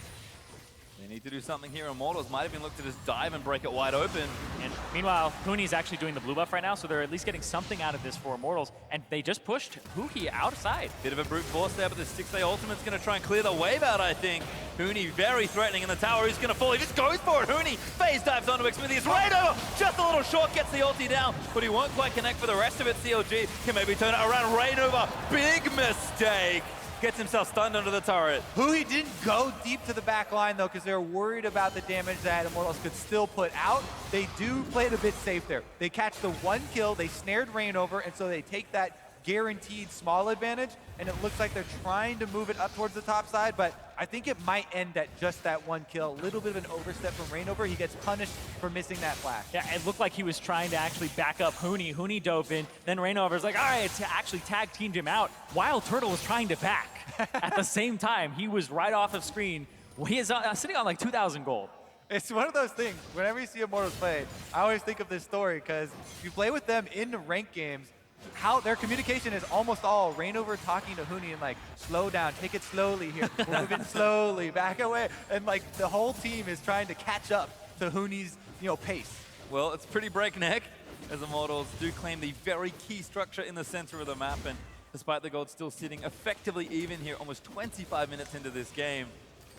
They need to do something here. Immortals might have been looked to just dive and break it wide open. And meanwhile, Huni's actually doing the blue buff right now, so they're at least getting something out of this for Immortals. And they just pushed Huhi outside. Bit of a brute force there, but the 6-day ultimate's going to try and clear the wave out, I think. Huni very threatening in the tower. He's going to fall. He just goes for it. Huni phase dives onto Xmithy. He's right over. Just a little short, gets the ulti down, but he won't quite connect for the rest of it. CLG can maybe turn it around. Rain over. Big mistake. Gets himself stunned under the turret. Huhi didn't go deep to the back line, though, because they're worried about the damage that Immortals could still put out. They do play it a bit safe there. They catch the 1 kill, they snared Rain over, and so they take that guaranteed small advantage, and it looks like they're trying to move it up towards the top side, but I think it might end at just that one kill. A little bit of an overstep from Rainover. He gets punished for missing that flash. Yeah, it looked like he was trying to actually back up Huni. Huni dove in, then Rainover's like, all right, actually tag teamed him out while Turtle was trying to back. At the same time, he was right off of screen. He is sitting on like 2,000 gold. It's one of those things, whenever you see Immortals play, I always think of this story, because if you play with them in the ranked games, how their communication is almost all Rainover talking to Huni and like, slow down, take it slowly here, move it slowly, back away. And like the whole team is trying to catch up to Huni's, pace. Well, it's pretty breakneck, as Immortals do claim the very key structure in the center of the map, and despite the gold still sitting effectively even here, almost 25 minutes into this game,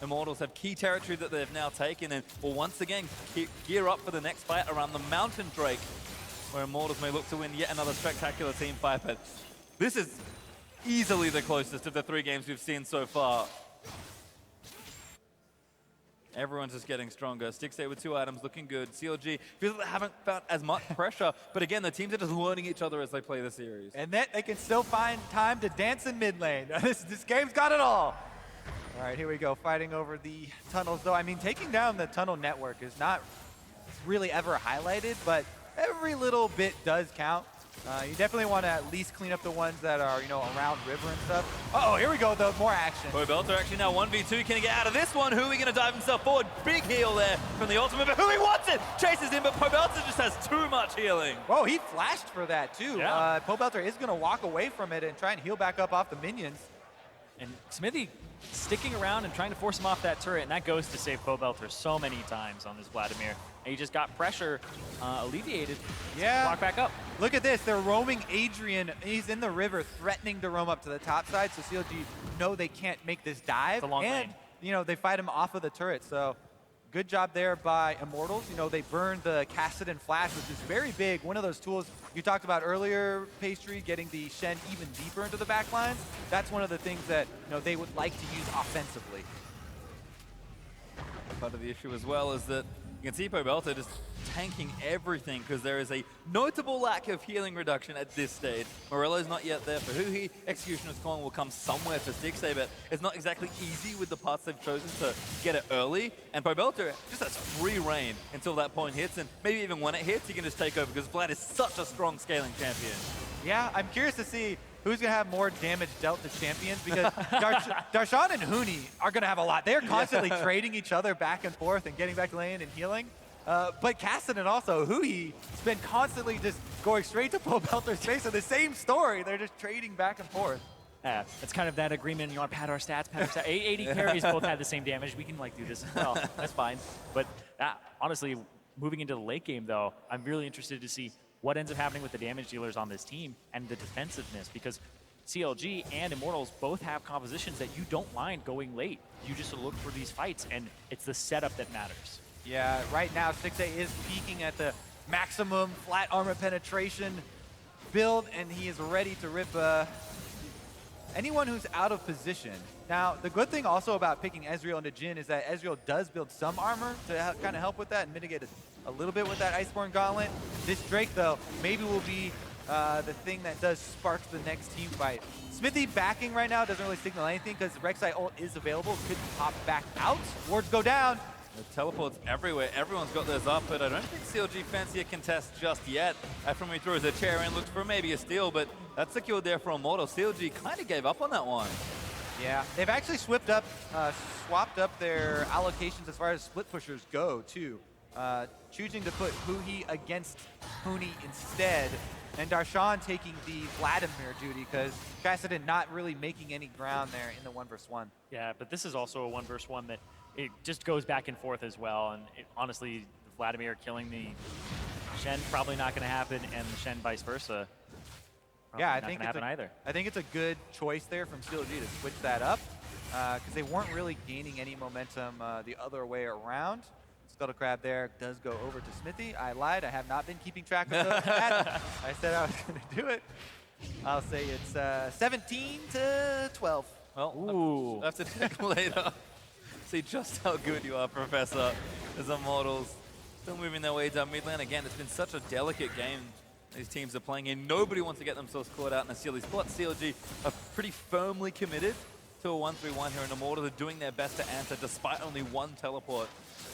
Immortals have key territory that they've now taken and will once again gear up for the next fight around the Mountain Drake, where Immortals may look to win yet another spectacular team fight. But this is easily the closest of the 3 games we've seen so far. Everyone's just getting stronger. Stixay with 2 items, looking good. CLG feels like they haven't felt as much pressure, but again, the teams are just learning each other as they play the series. And then they can still find time to dance in mid lane. This game's got it all. All right, here we go, fighting over the tunnels, though. I mean, taking down the tunnel network is not really ever highlighted, but every little bit does count. You definitely want to at least clean up the ones that are, around river and stuff. Uh-oh, here we go, though, more action. Possability actually now 1v2. Can he get out of this one? Hui going to dive himself forward. Big heal there from the ultimate, but Hui wants it! Chases him, but Possability just has too much healing. Whoa, he flashed for that, too. Yeah. Possability is going to walk away from it and try and heal back up off the minions. And Smithy sticking around and trying to force him off that turret, and that goes to save Possability so many times on this Vladimir. And he just got pressure alleviated. Yeah. Walk back up. Look at this. They're roaming Adrian. He's in the river, threatening to roam up to the top side, so CLG know they can't make this dive. It's a long and, lane. They fight him off of the turret, so good job there by Immortals. They burned the Kassadin Flash, which is very big. One of those tools you talked about earlier, Pastry, getting the Shen even deeper into the back lines. That's one of the things that they would like to use offensively. Part of the issue as well is that you can see Possability just tanking everything because there is a notable lack of healing reduction at this stage. Morello's not yet there for Hui. Executioner's Calling will come somewhere for Stixay, but it's not exactly easy with the paths they've chosen to get it early. And Possability just has free reign until that point hits, and maybe even when it hits, he can just take over because Vlad is such a strong scaling champion. Yeah, I'm curious to see who's going to have more damage dealt to champions, because Darshan and Huni are going to have a lot. They're constantly trading each other back and forth and getting back lane and healing. But Kassadin also, Hui, has been constantly just going straight to Possability's face. So the same story, they're just trading back and forth. Yeah, it's kind of that agreement. You want to pad our stats, 80 carries both had the same damage. We can do this as well. That's fine. But honestly, moving into the late game, though, I'm really interested to see what ends up happening with the damage dealers on this team and the defensiveness, because CLG and Immortals both have compositions that you don't mind going late. You just look for these fights, and it's the setup that matters. Yeah, right now, Stixay is peaking at the maximum flat armor penetration build, and he is ready to rip anyone who's out of position. Now, the good thing also about picking Ezreal into Jhin is that Ezreal does build some armor to kind of help with that and mitigate it a little bit with that Iceborne Gauntlet. This Drake, though, maybe will be the thing that does spark the next team fight. Smithy backing right now doesn't really signal anything because Rek'Sai ult is available, could pop back out. Wards go down. The teleports everywhere. Everyone's got theirs up, but I don't think CLG fancy a contest just yet. After he throws a chair in, looks for maybe a steal, but that's secured there for Immortal. CLG kind of gave up on that one. Yeah, they've actually swapped up their allocations as far as split pushers go, too. Choosing to put Hui against Huni instead, and Darshan taking the Vladimir duty because Kassadin not really making any ground there in the 1v1. Yeah, but this is also a 1v1 that it just goes back and forth as well, and honestly, Vladimir killing the Shen probably not going to happen, and the Shen vice versa. Yeah, I not think gonna happen either. I think it's a good choice there from CLG to switch that up because they weren't really gaining any momentum the other way around. Scuttle Crab there does go over to Smithy. I lied. I have not been keeping track of those stats. I said I was going to do it. I'll say it's 17 to 12. Well, I have to check later. See just how good you are, Professor, as Immortals still moving their way down mid lane. Again, it's been such a delicate game these teams are playing in. Nobody wants to get themselves caught out in a silly spot. CLG are pretty firmly committed to a 1-3-1 here, and Immortals are doing their best to answer despite only one teleport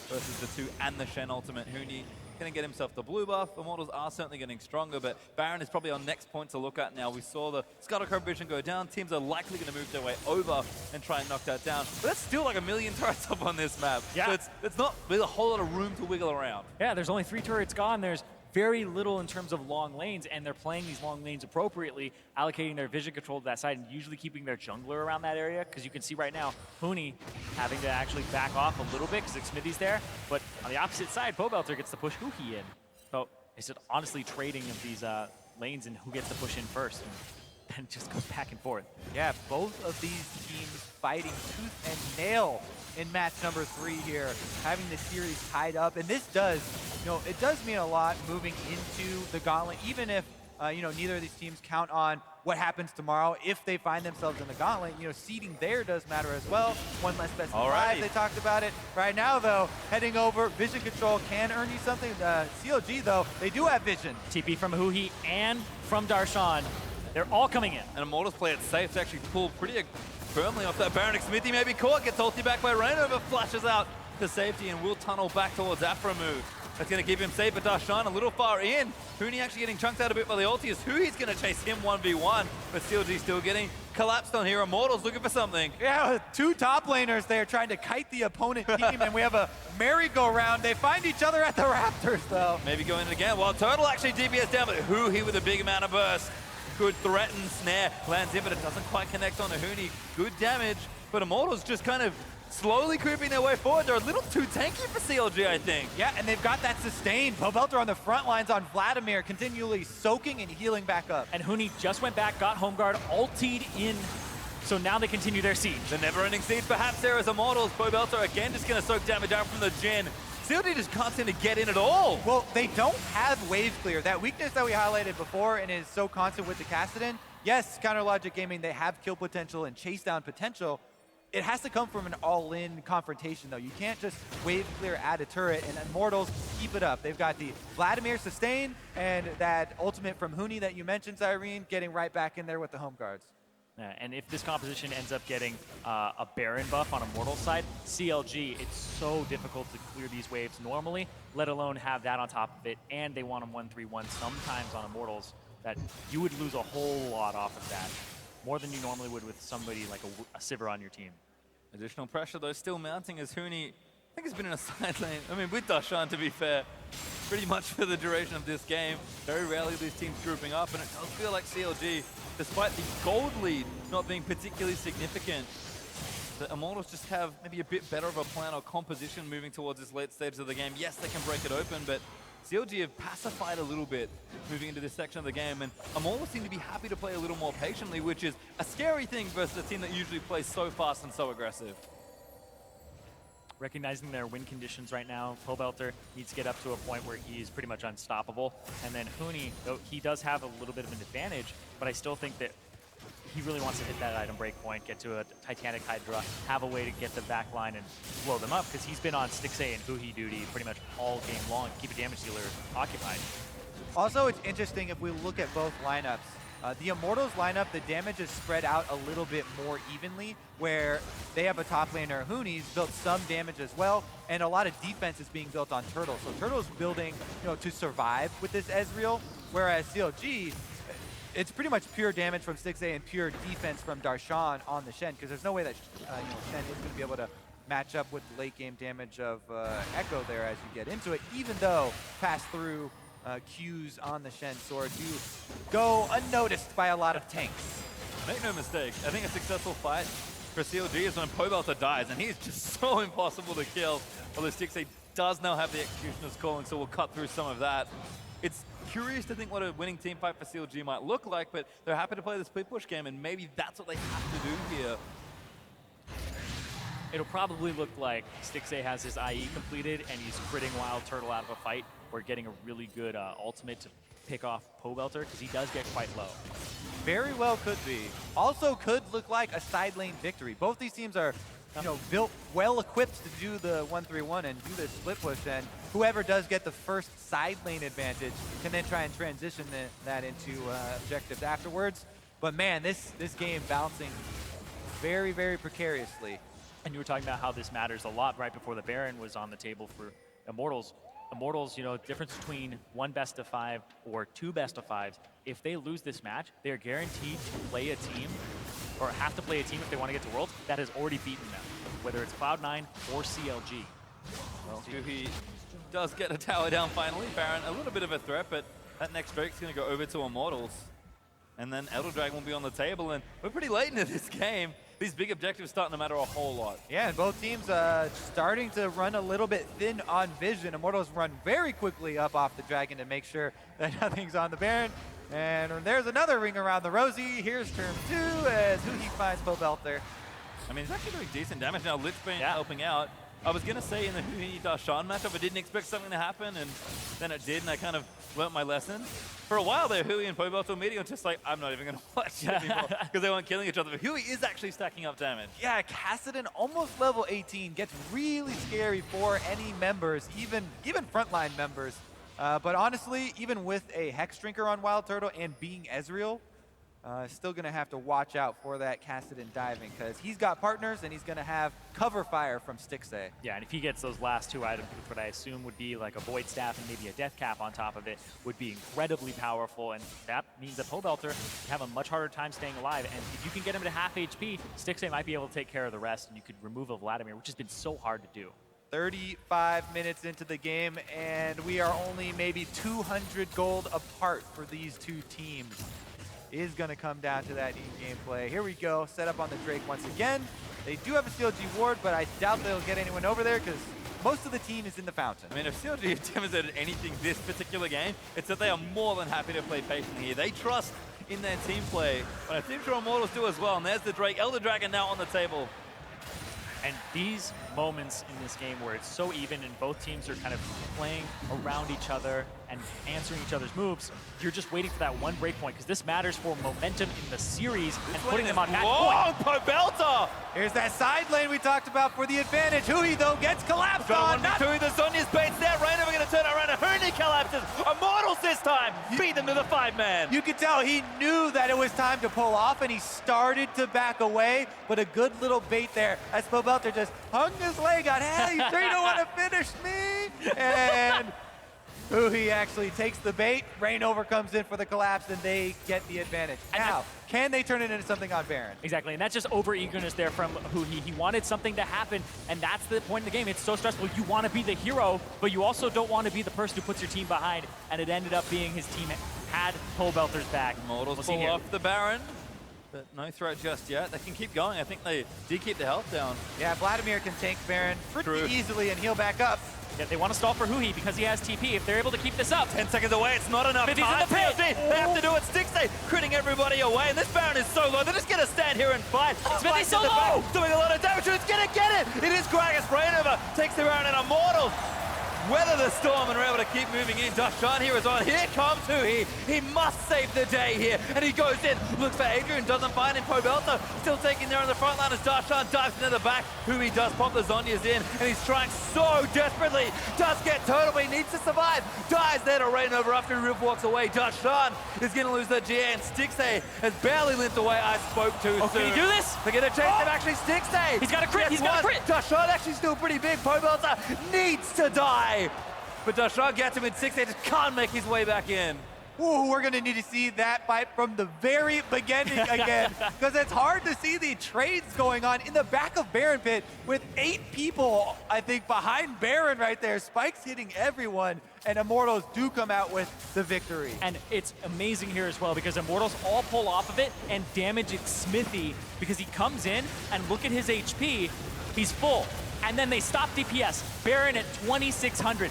versus the 2 and the Shen ultimate. Huni going to get himself the blue buff. Immortals are certainly getting stronger, but Baron is probably our next point to look at now. We saw the Scuttlecrow vision go down. Teams are likely going to move their way over and try and knock that down. But that's still like a million turrets up on this map. Yeah. So it's not really a whole lot of room to wiggle around. Yeah, there's only 3 turrets gone. There's very little in terms of long lanes, and they're playing these long lanes appropriately, allocating their vision control to that side and usually keeping their jungler around that area, because you can see right now, Huni having to actually back off a little bit because Smithy's there, but on the opposite side, Pobelter gets to push Huhi in. So it's just honestly trading of these lanes and who gets to push in first, and it just goes back and forth. Yeah, both of these teams fighting tooth and nail in match number 3 here, having the series tied up. And this does, it does mean a lot moving into the gauntlet, even if, neither of these teams count on what happens tomorrow. If they find themselves in the gauntlet, seeding there does matter as well. One less best of 5, they talked about it. Right now, though, heading over, vision control can earn you something. CLG, though, they do have vision. TP from Huhi and from Darshan. They're all coming in. And Immortals play it safe to actually pull pretty firmly off that Baron. Smithy may be caught, gets ulti back by Reignover, but flashes out to safety and will tunnel back towards Afro move. That's going to keep him safe, but Darshan a little far in. Huni actually getting chunked out a bit by the ulti as Hui's going to chase him 1v1, but CLG still getting collapsed on here. Immortals looking for something. Yeah, 2 top laners there trying to kite the opponent team, and we have a merry-go-round. They find each other at the Raptors, though. Maybe going in again. Well, Turtle actually DPS down, but Huhi with a big amount of burst. Good threaten, snare, lands in, but it doesn't quite connect on to Huni. Good damage, but Immortals just kind of slowly creeping their way forward. They're a little too tanky for CLG, I think. Yeah, and they've got that sustain. Pobelter on the front lines on Vladimir, continually soaking and healing back up. And Huni just went back, got home guard, ultied in, so now they continue their siege. The never-ending siege perhaps there as Immortals. Pobelter again just going to soak damage down from the Jhin. CLG just can't seem to get in at all. Well, they don't have wave clear. That weakness that we highlighted before and is so constant with the Kassadin, yes, Counter Logic Gaming, they have kill potential and chase down potential. It has to come from an all-in confrontation, though. You can't just wave clear, add a turret, and Immortals keep it up. They've got the Vladimir sustain and that ultimate from Huni that you mentioned, Cyrene, getting right back in there with the home guards. And if this composition ends up getting a Baron buff on Immortals side, CLG, it's so difficult to clear these waves normally, let alone have that on top of it, and they want them 1-3-1 sometimes on Immortals, that you would lose a whole lot off of that, more than you normally would with somebody like a Sivir on your team. Additional pressure, though, still mounting as Huni, I think, has been in a side lane. I mean, with Darshan, to be fair, pretty much for the duration of this game. Very rarely these teams grouping up, and it does feel like CLG, despite the gold lead not being particularly significant, the Immortals just have maybe a bit better of a plan or composition moving towards this late stage of the game. Yes, they can break it open, but CLG have pacified a little bit moving into this section of the game, and Immortals seem to be happy to play a little more patiently, which is a scary thing versus a team that usually plays so fast and so aggressive. Recognizing their win conditions right now, Pobelter needs to get up to a point where he is pretty much unstoppable. And then Huni, though he does have a little bit of an advantage, but I still think that he really wants to hit that item break point, get to a Titanic Hydra, have a way to get the back line and blow them up, because he's been on Stixxay and Huhi duty pretty much all game long, keep a damage dealer occupied. Also, it's interesting if we look at both lineups. The Immortals lineup, the damage is spread out a little bit more evenly, where they have a top laner, Huni's built some damage as well, and a lot of defense is being built on Turtle. So Turtle's building, to survive with this Ezreal, whereas CLG, it's pretty much pure damage from Stixxay and pure defense from Darshan on the Shen, because there's no way that Shen is going to be able to match up with the late game damage of Echo there as you get into it, even though pass-through Qs on the Shen sword do go unnoticed by a lot of tanks. Make no mistake, I think a successful fight for CLG is when Pobelter dies, and he's just so impossible to kill. Although Stixxay does now have the Executioner's Calling, so we'll cut through some of that. It's curious to think what a winning team fight for CLG might look like, but they're happy to play the split push game, and maybe that's what they have to do here. It'll probably look like Stixxay has his IE completed and he's critting Wild Turtle out of a fight, or getting a really good ultimate to pick off Pobelter, because he does get quite low. Very well could be. Also could look like a side lane victory. Both these teams are you know, built well-equipped to do the 1-3-1 and do this split push, and whoever does get the first side lane advantage can then try and transition that into objectives afterwards. But man, this game bouncing very, very precariously. And you were talking about how this matters a lot right before the Baron was on the table for Immortals. Immortals, you know, difference between 1 best-of-5 or 2 best-of-5s. If they lose this match, they're guaranteed to play a team, or have to play a team if they want to get to Worlds, that has already beaten them, whether it's Cloud9 or CLG. Well, he does get a tower down finally. Baron, a little bit of a threat, but that next Drake's going to go over to Immortals. And then Elder Dragon will be on the table, and we're pretty late into this game. These big objectives starting to matter a whole lot. Yeah, and both teams starting to run a little bit thin on vision. Immortals run very quickly up off the Dragon to make sure that nothing's on the Baron. And there's another ring around the Rosie. Here's turn 2 as Huhi finds possability. I mean, he's actually doing decent damage now. Lit's been helping out. I was going to say in the Huhi-Darshan matchup, I didn't expect something to happen, and then it did, and I kind of learnt my lesson. For a while there, Huhi and possability were meeting, and just like, I'm not even going to watch it anymore, because they weren't killing each other. But Huhi is actually stacking up damage. Yeah, Kassadin almost level 18 gets really scary for any members, even frontline members. But honestly, even with a Hex Drinker on Wild Turtle and being Ezreal, still going to have to watch out for that Kassadin diving, because he's got partners and he's going to have cover fire from Stixxay. Yeah, and if he gets those last 2 items, which what I assume would be like a Void Staff and maybe a Death Cap on top of it, would be incredibly powerful, and that means that possability can have a much harder time staying alive, and if you can get him to half HP, Stixxay might be able to take care of the rest, and you could remove a Vladimir, which has been so hard to do. 35 minutes into the game, and we are only maybe 200 gold apart for these 2 teams. Is going to come down to that in-game play. Here we go, set up on the Drake once again. They do have a CLG ward, but I doubt they'll get anyone over there because most of the team is in the fountain. I mean, if CLG have demonstrated anything this particular game, it's that they are more than happy to play patiently here. They trust in their team play, but I think sure Immortals do as well. And there's the Drake, Elder Dragon now on the table. And these moments in this game where it's so even and both teams are kind of playing around each other and answering each other's moves, you're just waiting for that one break point, because this matters for momentum in the series and putting them on match point. possability! Here's that side lane we talked about for the advantage. Huhi, though, gets collapsed on. The Zhonya's baits there. Reignover going to turn around, and Huhi collapses. Immortals this time beat them to the 5-man. You could tell he knew that it was time to pull off, and he started to back away, but a good little bait there as possability just hung his leg on. Hey, you sure you don't want to finish me? And Huhi actually takes the bait. Reignover comes in for the collapse, and they get the advantage. Now, can they turn it into something on Baron? Exactly, and that's just over-eagerness there from Huhi. He wanted something to happen, and that's the point in the game. It's so stressful. You want to be the hero, but you also don't want to be the person who puts your team behind, and it ended up being his team had possability's back. Immortals pull off the Baron, but no threat just yet. They can keep going. I think they did keep the health down. Yeah, Vladimir can tank Baron pretty easily and heal back up. Yeah, they want to stall for Huhi because he has TP. If they're able to keep this up. 10 seconds away, it's not enough time. In the pit. They have to do it. Stixxay critting everybody away, and this Baron is so low. They're just going to stand here and fight. Smithy's so low! Doing a lot of damage, it's going to get it! It is Gragas. Reignover takes the Baron, and Immortals weather the storm and are able to keep moving in. Darshan here is on. Here comes Huhi. He must save the day here. And he goes in, looks for Adrian, doesn't find him. possability still taking there on the front line as Darshan dives into the back. Huhi does pop the Zhonya's in, and he's trying so desperately. Does get turtle, but he needs to survive. Dies there to Reignover after Riv walks away. Darshan is going to lose the GA, and Stixxay has barely limped away. I spoke too soon. Can he do this? They're going to chase him, actually. Stixxay. He's got a crit. He's got a crit. Darshan actually still pretty big. possability needs to die. But Darshan gets him in 6, they just can't make his way back in. Ooh, we're going to need to see that fight from the very beginning again, because it's hard to see the trades going on in the back of Baron Pit with 8 people, I think, behind Baron right there. Spikes hitting everyone, and Immortals do come out with the victory. And it's amazing here as well, because Immortals all pull off of it and damage Smithy, because he comes in and look at his HP, he's full. And then they stop DPS. Baron at 2,600.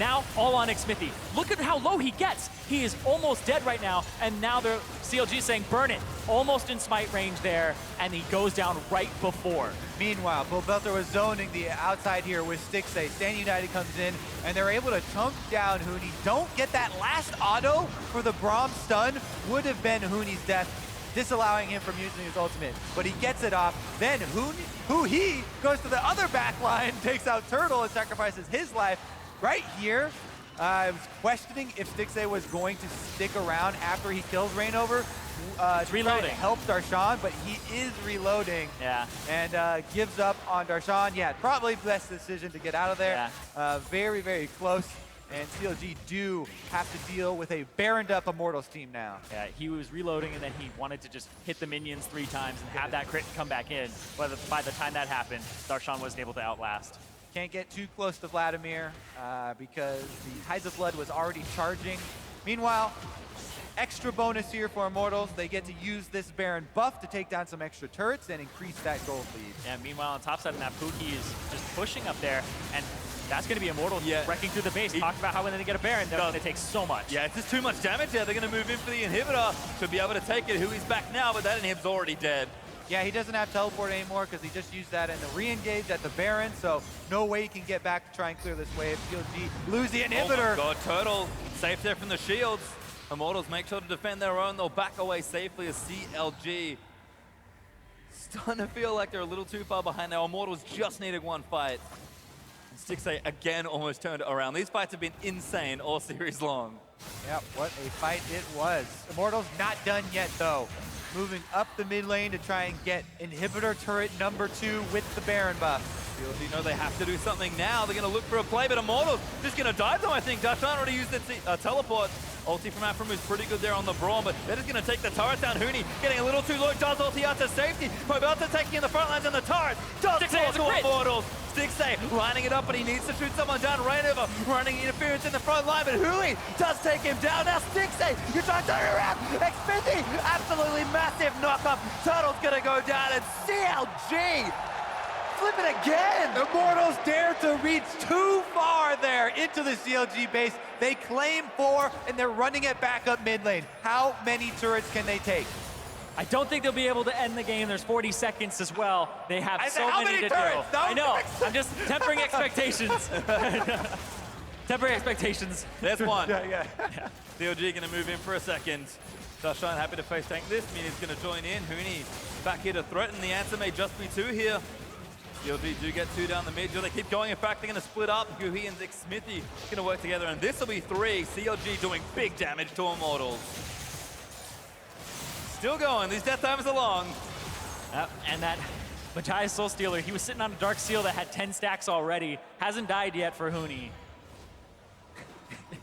Now, all on Smithy. Look at how low he gets. He is almost dead right now, and now the CLG saying, burn it. Almost in smite range there, and he goes down right before. Meanwhile, possability was zoning the outside here with Stixxay. Stand United comes in, and they're able to chunk down Huni. Don't get that last auto for the Braum stun. Would have been Huni's death. disallowing him from using his ultimate. But he gets it off. Then he goes to the other back line, takes out Turtle, and sacrifices his life. Right here, I was questioning if Stixxay was going to stick around after he kills Reignover. Reloading. Help Darshan, but he is reloading. Yeah. And gives up on Darshan. Yeah, probably best decision to get out of there. Yeah. Very, very close. And CLG do have to deal with a Baroned up Immortals team now. Yeah, he was reloading and then he wanted to just hit the minions 3 times and have that crit come back in. But by the time that happened, Darshan wasn't able to outlast. Can't get too close to Vladimir because the Tides of Blood was already charging. Meanwhile, extra bonus here for Immortals. They get to use this Baron buff to take down some extra turrets and increase that gold lead. Yeah, meanwhile, on top side of that, Pookie is just pushing up there, and that's going to be Immortals wrecking through the base. Talk about how when they get a Baron, they're going to take so much. Yeah, it's just too much damage there. They're going to move in for the inhibitor to be able to take it. Who's back now, but that inhib's already dead. Yeah, he doesn't have teleport anymore because he just used that in the re-engage at the Baron, so no way he can get back to try and clear this wave. CLG lose the inhibitor. Oh my god, Turtle safe there from the shields. Immortals make sure to defend their own. They'll back away safely as CLG. Starting to feel like they're a little too far behind now. Immortals just needed one fight. Stixxay again almost turned it around. These fights have been insane all series long. Yep, what a fight it was. Immortals not done yet though. Moving up the mid lane to try and get inhibitor turret number 2 with the Baron buff. You know they have to do something now. They're going to look for a play, but Immortals just going to dive them, I think. Darshan already used the teleport. Ulti from Afram is pretty good there on the Braum, but they're just going to take the turret down. Huni getting a little too low, does ulti out to safety. Pobyelta taking in the front lines and the turret. Does fall to Immortals. Stixxay lining it up, but he needs to shoot someone down. Reignover running interference in the front line, but Hui does take him down. Now Stixxay, you try to turn it around. Xfinity, absolutely massive knock-up. Turtle's going to go down, and CLG flip it again! Immortals dare to reach too far there into the CLG base. They claim 4, and they're running it back up mid lane. How many turrets can they take? I don't think they'll be able to end the game. There's 40 seconds as well. They have so many to turrets? do. No, I know. I'm just tempering expectations. Tempering expectations. There's one. Yeah. CLG going to move in for a second. Darshan happy to face tank this. Mini's going to join in. Huni back here to threaten. The answer may just be 2 here. CLG do get 2 down the mid. Do they keep going? In fact, they're going to split up. Guhi and Xmithy going to work together, and this will be 3. CLG doing big damage to Immortals. Still going. These death times are long. And that Matthias Soul Stealer, he was sitting on a Dark Seal that had 10 stacks already. Hasn't died yet for Huni.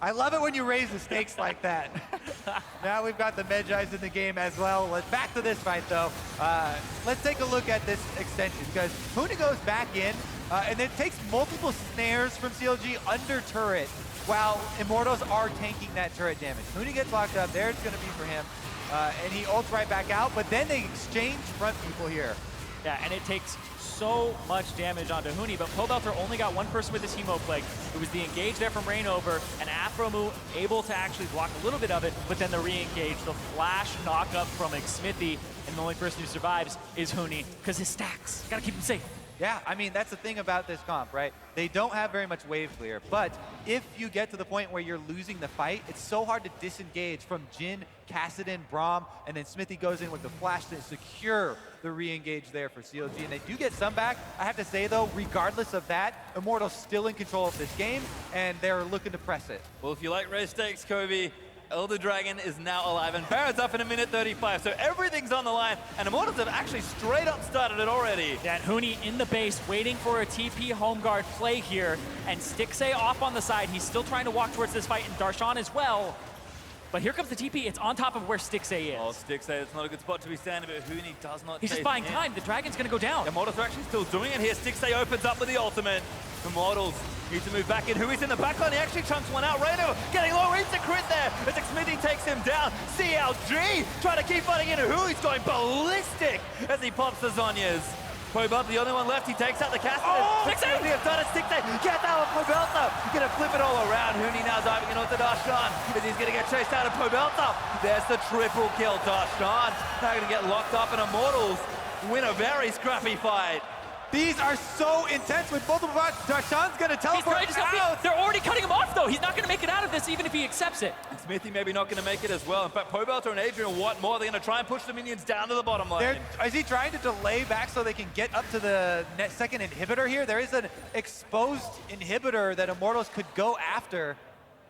I love it when you raise the stakes like that. Now we've got the Medjais in the game as well. Back to this fight though. Let's take a look at this extension because Huni goes back in and it takes multiple snares from CLG under turret while Immortals are tanking that turret damage. Huni gets locked up. There it's going to be for him. And he ults right back out, but then they exchange front people here. Yeah, and it takes so much damage onto Huni, but Pobyelta only got 1 person with his Hemo Plague. It was the engage there from Reignover, and Afromu able to actually block a little bit of it, but then the re-engage, the flash knock-up from Xmithy, and the only person who survives is Huni, because his stacks. Gotta keep him safe. Yeah, I mean, that's the thing about this comp, right? They don't have very much wave clear, but if you get to the point where you're losing the fight, it's so hard to disengage from Jhin, Kassadin, Braum, and then Smithy goes in with the flash to secure the re-engage there for CLG, and they do get some back. I have to say, though, regardless of that, Immortals still in control of this game, and they're looking to press it. Well, if you like raise stakes, Kobe, Elder Dragon is now alive, and Baron's up in a minute 35, so everything's on the line, and Immortals have actually straight up started it already. Yeah, and Huni in the base, waiting for a TP home guard play here, and Stixxay off on the side. He's still trying to walk towards this fight, and Darshan as well. But here comes the TP. It's on top of where Stixxay is. Oh, Stixxay, it's not a good spot to be standing, but Huni does not He's just buying time. The Dragon's going to go down. Immortals are actually still doing it here. Stixxay opens up with the ultimate. Immortals need to move back in. Hui's in the backline. He actually chunks one out. Reignover getting low. Reads a crit there as Xmithy takes him down. CLG trying to keep fighting into Hui's going ballistic as he pops the Zhonya's. Pobyelta, the only one left. He takes out the Kassadin. Oh, Stixxay have done it. Stixxay gets out of Pobyelta. Gonna flip it all around. Huni now diving in onto Darshan as he's gonna get chased out of Pobyelta. There's the triple kill. Darshan now gonna get locked up, and Immortals win a very scrappy fight. These are so intense with multiple bots. Darshan's gonna teleport out. They're already cutting him off, though. He's not gonna make it out of this, even if he accepts it. And Smithy maybe not going to make it as well. In fact, possability and Adrian want more. They're going to try and push the minions down to the bottom lane. Is he trying to delay back so they can get up to the second inhibitor here? There is an exposed inhibitor that Immortals could go after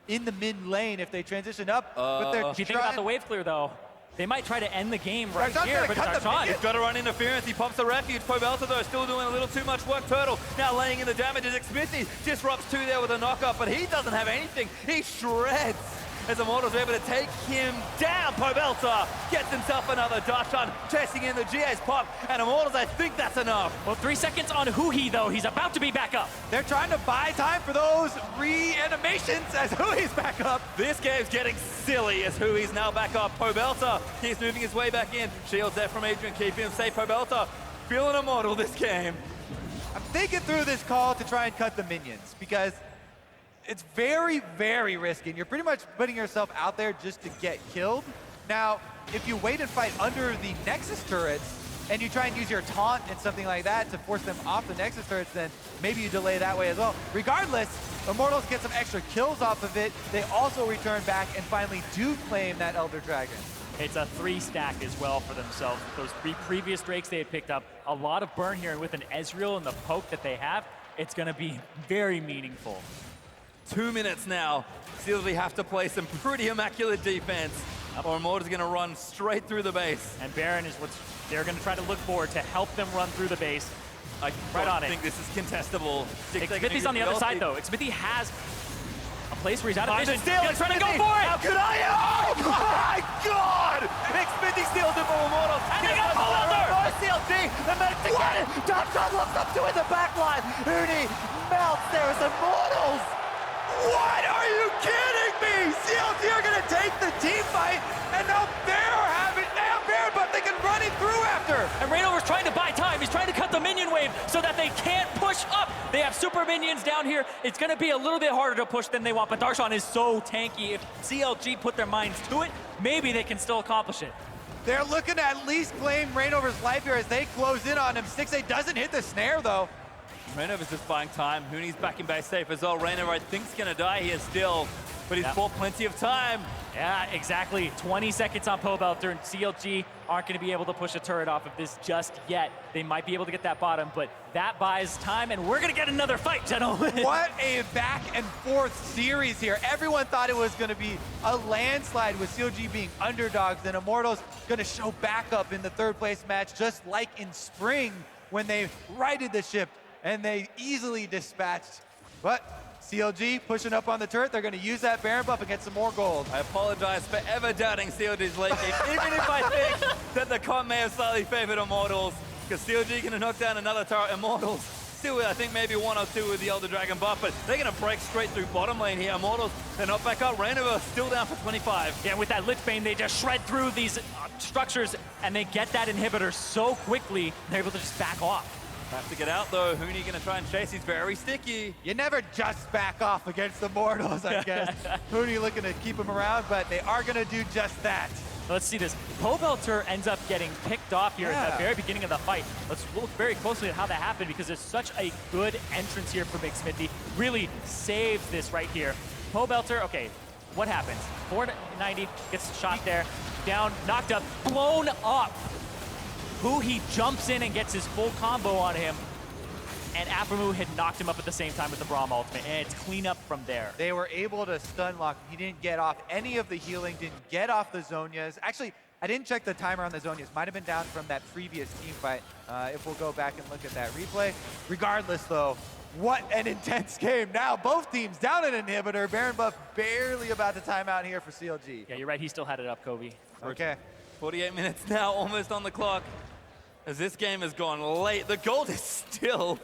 in the mid lane if they transition up. But they're if you think about the wave clear, though, they might try to end the game right Darshan's here, but Darshan. He's got to run interference. He pops the refuge. Possability, though, still doing a little too much work. Turtle now laying in the damage. Smithy disrupts 2 there with a knockup, but he doesn't have anything. He shreds as Immortals are able to take him down. Possability gets himself another. Darshan chasing in the GA's pop, and Immortals, I think that's enough. Well, 3 seconds on Huhi, though. He's about to be back up. They're trying to buy time for those reanimations as Hui's back up. This game's getting silly as Hui's now back up. Possability keeps moving his way back in. Shields there from Adrian, keeping him safe. Possability feeling Immortal this game. I'm thinking through this call to try and cut the minions because it's very, very risky, and you're pretty much putting yourself out there just to get killed. Now, if you wait and fight under the Nexus turrets, and you try and use your taunt and something like that to force them off the Nexus turrets, then maybe you delay that way as well. Regardless, Immortals get some extra kills off of it. They also return back and finally do claim that Elder Dragon. It's a 3-stack as well for themselves. Those 3 previous Drakes they had picked up, a lot of burn here, and with an Ezreal and the poke that they have, it's going to be very meaningful. 2 minutes now. CLG have to play some pretty immaculate defense, or Immortals are going to run straight through the base. And Baron is what they're going to try to look for to help them run through the base. I think this is contestable. Smithy's on the other side, though. Smithy has a place where he's out of vision. He's trying to go for it! How could I? Oh my God! Smithy steals it from Immortals. And they got Pollender! CLG, the medic to get it! Darshan looks up to in the back line. Uni melts there as Immortals. What? Are you kidding me? CLG are going to take the team fight, and now they have Baron, but they can run it through after. And Reignover's trying to buy time. He's trying to cut the minion wave so that they can't push up. They have super minions down here. It's going to be a little bit harder to push than they want, but Darshan is so tanky. If CLG put their minds to it, maybe they can still accomplish it. They're looking to at least claim Reignover's life here as they close in on him. 6-8 doesn't hit the snare, though. Reignover's just buying time. Huni's back in base safe as well. Reignover, I think, is going to die here still, but he's bought plenty of time. Yeah, exactly. 20 seconds on Possability, and CLG aren't going to be able to push a turret off of this just yet. They might be able to get that bottom, but that buys time, and we're going to get another fight, gentlemen. What a back and forth series here. Everyone thought it was going to be a landslide with CLG being underdogs, and Immortals going to show back up in the 3rd place match, just like in spring when they righted the ship and they easily dispatched. But CLG pushing up on the turret. They're going to use that Baron buff and get some more gold. I apologize for ever doubting CLG's late game, even if I think that the comp may have slightly favored Immortals, because CLG going to knock down another turret. Immortals still, I think, maybe 1 or 2 with the Elder Dragon buff, but they're going to break straight through bottom lane here. Immortals, they're not back up. Reignover still down for 25. Yeah, with that Lich Bane, they just shred through these structures, and they get that inhibitor so quickly, they're able to just back off. Have to get out, though. Huni going to try and chase. He's very sticky. You never just back off against the Immortals, I guess. Huni looking to keep him around, but they are going to do just that. Let's see this. Possability ends up getting picked off here at the very beginning of the fight. Let's look very closely at how that happened, because there's such a good entrance here for Big Smithy. Really saves this right here. Possability, okay, what happens? 490 gets shot there. Down, knocked up, blown up. He jumps in and gets his full combo on him, and Aphromoo had knocked him up at the same time with the Braum ultimate, and it's clean up from there. They were able to stun lock. He didn't get off any of the healing, didn't get off the Zhonya's. Actually, I didn't check the timer on the Zhonya's. Might have been down from that previous team fight, if we'll go back and look at that replay. Regardless, though, what an intense game. Now both teams down an inhibitor. Baron buff barely about to time out here for CLG. Yeah, you're right. He still had it up, Kobe. Okay. 48 minutes now, almost on the clock. As this game has gone late, the gold is still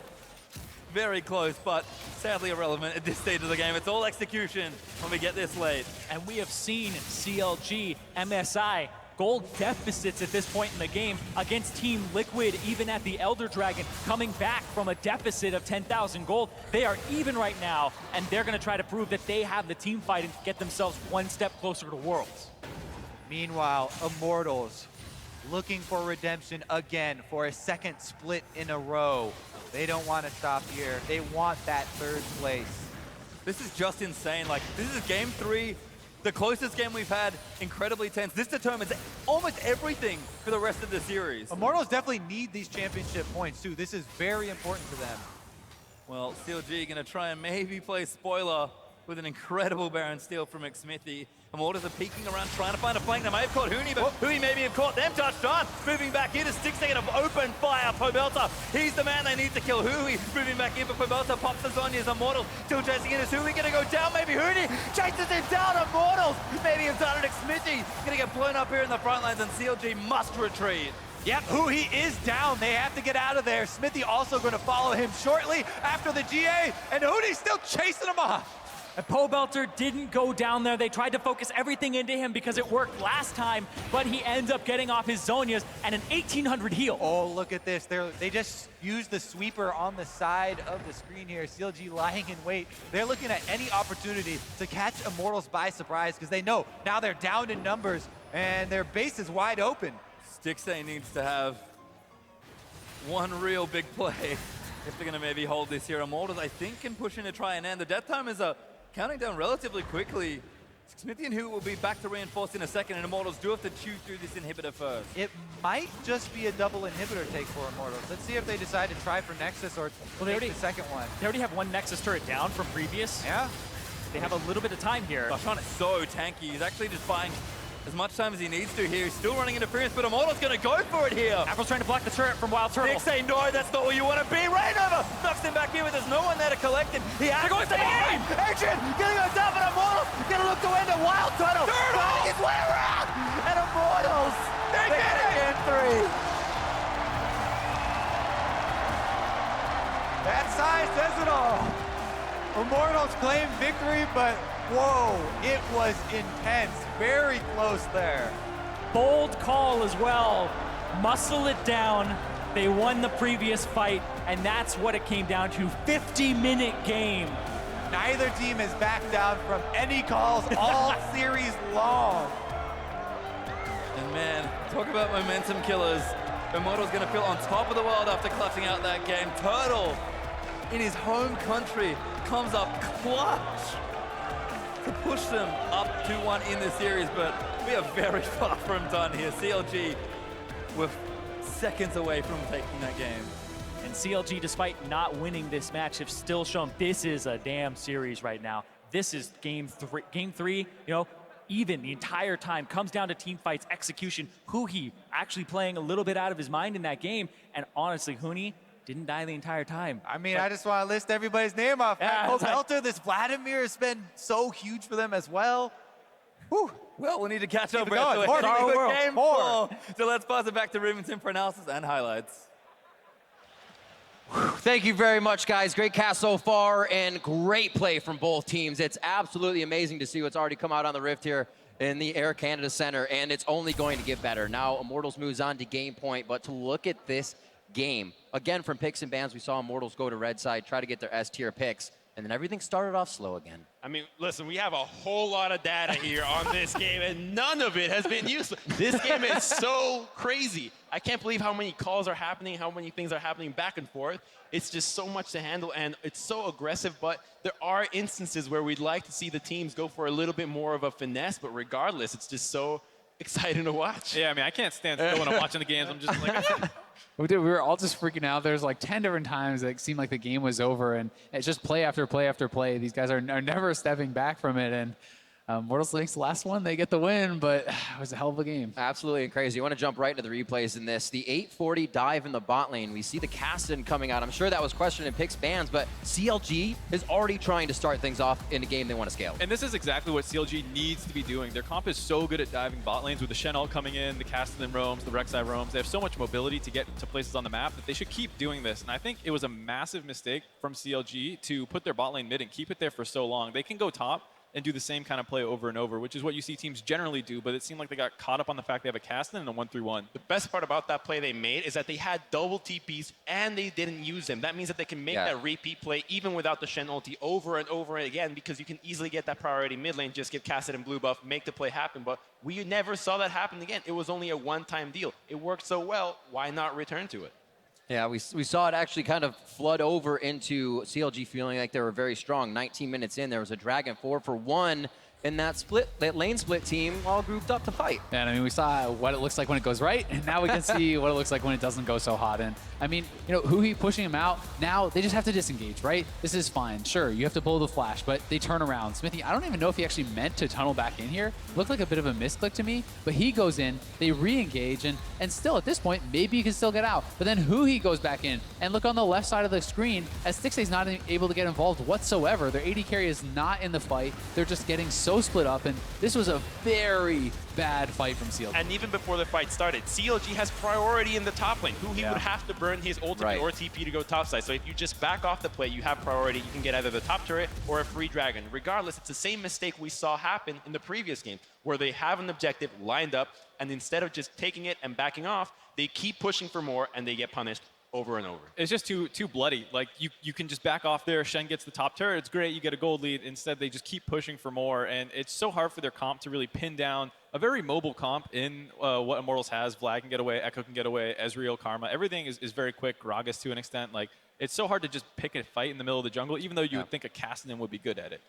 very close, but sadly irrelevant at this stage of the game. It's all execution when we get this late. And we have seen CLG, MSI, gold deficits at this point in the game against Team Liquid, even at the Elder Dragon, coming back from a deficit of 10,000 gold. They are even right now, and they're going to try to prove that they have the team fight and get themselves one step closer to Worlds. Meanwhile, Immortals looking for redemption again for a second split in a row. They don't want to stop here. They want that third place. This is just insane. Like, this is game 3, the closest game we've had, incredibly tense. This determines almost everything for the rest of the series. Immortals definitely need these championship points too. This is very important to them. Well, CLG gonna try and maybe play spoiler with an incredible Baron steal from McSmithy. Immortals are peeking around trying to find a flank. They may have caught Huni, but Huni maybe have caught them. Touched on. Moving back in, a 6 second of open fire. Pobelta, he's the man they need to kill. Hui moving back in, but Pobelta pops the Zonya's Immortals. Still chasing in. Is Hui gonna go down? Maybe Huni chases him down. Immortals maybe have done it. Smithy gonna get blown up here in the front lines, and CLG must retreat. Yep, Hui is down. They have to get out of there. Smithy also going to follow him shortly after the GA, and Huni's still chasing him off. And Pobelter didn't go down there. They tried to focus everything into him because it worked last time, but he ends up getting off his Zonias and an 1800 heal. Oh, look at this. They just used the sweeper on the side of the screen here. CLG lying in wait. They're looking at any opportunity to catch Immortals by surprise because they know now they're down in numbers and their base is wide open. Stixay needs to have one real big play if they're going to maybe hold this here. Immortals, I think, can push in to try and end. The death time is counting down relatively quickly. Smithy and Hu will be back to reinforce in a second, and Immortals do have to chew through this inhibitor first. It might just be a double inhibitor take for Immortals. Let's see if they decide to try for Nexus or take the second one. They already have one Nexus turret down from previous. Yeah. They have a little bit of time here. Bashan is so tanky. He's actually just buying as much time as he needs to here. He's still running interference, but Immortal's going to go for it here. Apple's trying to block the turret from Wild Turtle. Nick say no, that's not where you want to be. Rainover knocks him back in, but there's no one there to collect him. He has to stay in. Adrian getting on top of Immortals. Going to look to end a Wild Turtle. Finding his way around. And Immortals, they get it in 3. That size says it all. Immortals claim victory, but whoa, it was intense. Very close there. Bold call as well. Muscle it down. They won the previous fight, and that's what it came down to. 50-minute game. Neither team has backed down from any calls all series long. And man, talk about momentum killers. Immortal's going to feel on top of the world after clutching out that game. Turtle, in his home country, comes up clutch to push them up 2-1 in the series, but we are very far from done here. CLG were seconds away from taking that game. And CLG, despite not winning this match, have still shown this is a damn series right now. This is game three, you know, even the entire time. Comes down to team fights, execution. Huhi actually playing a little bit out of his mind in that game, and honestly, Huni didn't die the entire time. I mean, I just want to list everybody's name off. Yeah, Pobelter, this Vladimir has been so huge for them as well. Whew. Well, we need to catch up. Keep it going. More Game 4. So let's pass it back to Rubinson for analysis and highlights. Thank you very much, guys. Great cast so far and great play from both teams. It's absolutely amazing to see what's already come out on the Rift here in the Air Canada Center, and it's only going to get better. Now Immortals moves on to game point, but to look at this game, again from picks and bans, we saw Immortals go to red side, try to get their S-tier picks, and then everything started off slow again. I mean, listen, we have a whole lot of data here on this game, and none of it has been useful. This game is so crazy. I can't believe how many calls are happening, how many things are happening back and forth. It's just so much to handle, and it's so aggressive, but there are instances where we'd like to see the teams go for a little bit more of a finesse, but regardless, it's just so exciting to watch. Yeah, I mean, I can't stand still when I'm watching the games. I'm just like, We were all just freaking out. There's like 10 different times that it seemed like the game was over, and it's just play after play after play. These guys are never stepping back from it, and Mortals Link's the last one. They get the win, but it was a hell of a game. Absolutely and crazy. You want to jump right into the replays in this. The 840 dive in the bot lane. We see the Caston coming out. I'm sure that was questioned in picks bans, but CLG is already trying to start things off in a game they want to scale. and this is exactly what CLG needs to be doing. Their comp is so good at diving bot lanes with the Shen ult coming in, the Caston roams, the Rek'Sai roams. They have so much mobility to get to places on the map that they should keep doing this. And I think it was a massive mistake from CLG to put their bot lane mid and keep it there for so long. They can go top and do the same kind of play over and over, which is what you see teams generally do, but it seemed like they got caught up on the fact they have a Caston and a 1-3-1. The best part about that play they made is that they had double TPs and they didn't use them. That means that they can make that repeat play even without the Shen ulti over and over again, because you can easily get that priority mid lane, just give Cassid and blue buff, make the play happen. But we never saw that happen again. It was only a one-time deal. It worked so well, why not return to it? Yeah, we saw it actually kind of flood over into CLG feeling like they were very strong. 19 minutes in, there was a Dragon 4-for-1 in that lane split team all grouped up to fight. And I mean, we saw what it looks like when it goes right, and now we can see what it looks like when it doesn't go so hot. And I mean, you know, Huhi pushing him out, now they just have to disengage, right? This is fine. Sure, you have to pull the flash, but they turn around. Smithy, I don't even know if he actually meant to tunnel back in here. Looked like a bit of a misclick to me, but he goes in, they re-engage, and still at this point, maybe you can still get out. But then Huhi goes back in, and look on the left side of the screen, as Stixay's not able to get involved whatsoever. Their AD carry is not in the fight. They're just getting so split up, and this was a very bad fight from CLG. And even before the fight started, CLG has priority in the top lane. Huhi would have to burn his ultimate or TP to go topside. So if you just back off the play, you have priority. You can get either the top turret or a free dragon. Regardless, it's the same mistake we saw happen in the previous game, where they have an objective lined up, and instead of just taking it and backing off, they keep pushing for more, and they get punished over and over. It's just too bloody. Like, you can just back off there. Shen gets the top turret. It's great. You get a gold lead. Instead, they just keep pushing for more. And it's so hard for their comp to really pin down a very mobile comp in what Immortals has. Vlad can get away. Echo can get away. Ezreal, Karma. Everything is very quick. Gragas to an extent. Like, it's so hard to just pick a fight in the middle of the jungle, even though you would think a Cassidy would be good at it.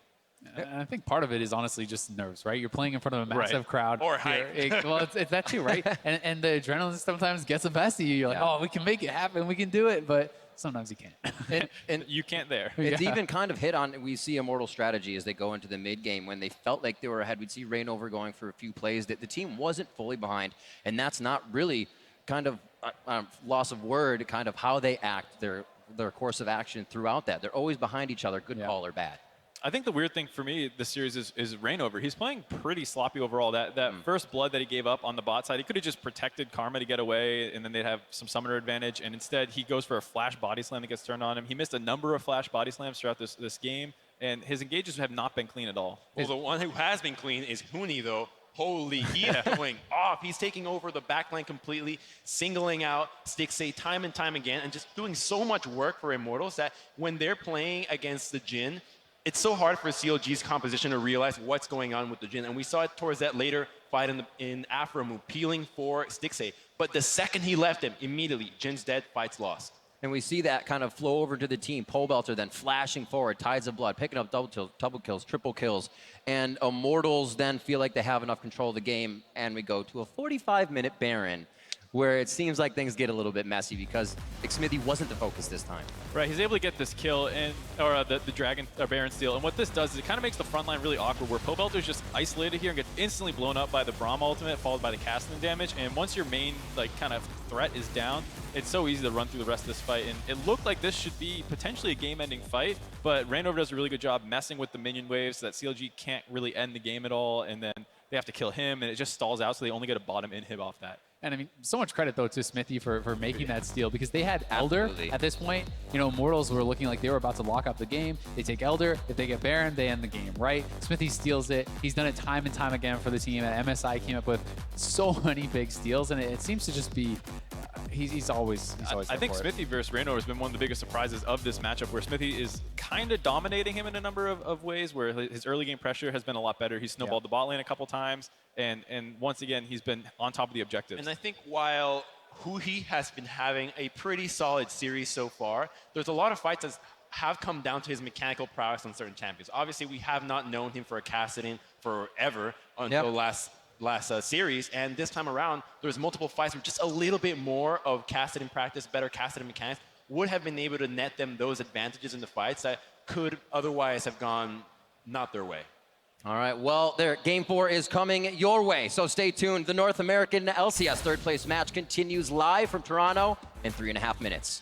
And I think part of it is honestly just nerves, right? You're playing in front of a massive crowd. Or hype. Well, it's that too, right? and the adrenaline sometimes gets the best of you. You're like, oh, we can make it happen. We can do it. But sometimes you can't. And you can't there. It's even kind of hit on, we see Immortal strategy as they go into the mid game. When they felt like they were ahead, we'd see Rainover going for a few plays that the team wasn't fully behind. And that's not really kind of loss of word, kind of how they act, their course of action throughout that. They're always behind each other, good call or bad. I think the weird thing for me this series is Rainover. He's playing pretty sloppy overall. That first blood that he gave up on the bot side, he could have just protected Karma to get away, and then they'd have some summoner advantage. And instead, he goes for a flash body slam that gets turned on him. He missed a number of flash body slams throughout this game, and his engages have not been clean at all. Well, the one who has been clean is Huni, though. Holy, he is going off. He's taking over the backline completely, singling out Stixay time and time again, and just doing so much work for Immortals that when they're playing against the Jhin, it's so hard for CLG's composition to realize what's going on with the Jhin. And we saw it towards that later fight in Afromu, peeling for Stixay. But the second he left him, immediately, Jin's dead, fight's lost. And we see that kind of flow over to the team. Pole Belter then flashing forward, Tides of Blood, picking up double kills, triple kills. And Immortals then feel like they have enough control of the game. And we go to a 45-minute Baron, where it seems like things get a little bit messy because Xmithy wasn't the focus this time. Right, he's able to get this kill, or the Dragon or Baron steal, and what this does is it kind of makes the front line really awkward, where Pobelter's just isolated here and gets instantly blown up by the Braum ultimate, followed by the Castellan damage, and once your main kind of threat is down, it's so easy to run through the rest of this fight, and it looked like this should be potentially a game-ending fight, but Rainover does a really good job messing with the minion waves so that CLG can't really end the game at all, and then they have to kill him, and it just stalls out, so they only get a bottom inhib off that. And I mean, so much credit, though, to Smithy for making that steal, because they had Elder at this point. You know, Immortals were looking like they were about to lock up the game. They take Elder. If they get Baron, they end the game, right? Smithy steals it. He's done it time and time again for the team. And MSI came up with so many big steals, and it seems to just be he's always I think Smithy versus Rainover has been one of the biggest surprises of this matchup, where Smithy is kind of dominating him in a number of ways, where his early game pressure has been a lot better. He's snowballed the bot lane a couple times, and once again, he's been on top of the objectives. And I think while Huhi has been having a pretty solid series so far, there's a lot of fights that have come down to his mechanical prowess on certain champions. Obviously, we have not known him for a Cassidy forever until last series, and this time around, there's multiple fights with just a little bit more of Cassidy practice, better Cassidy mechanics, would have been able to net them those advantages in the fights that could otherwise have gone not their way. All right, well, Game 4 is coming your way, so stay tuned. The North American LCS third place match continues live from Toronto in 3.5 minutes.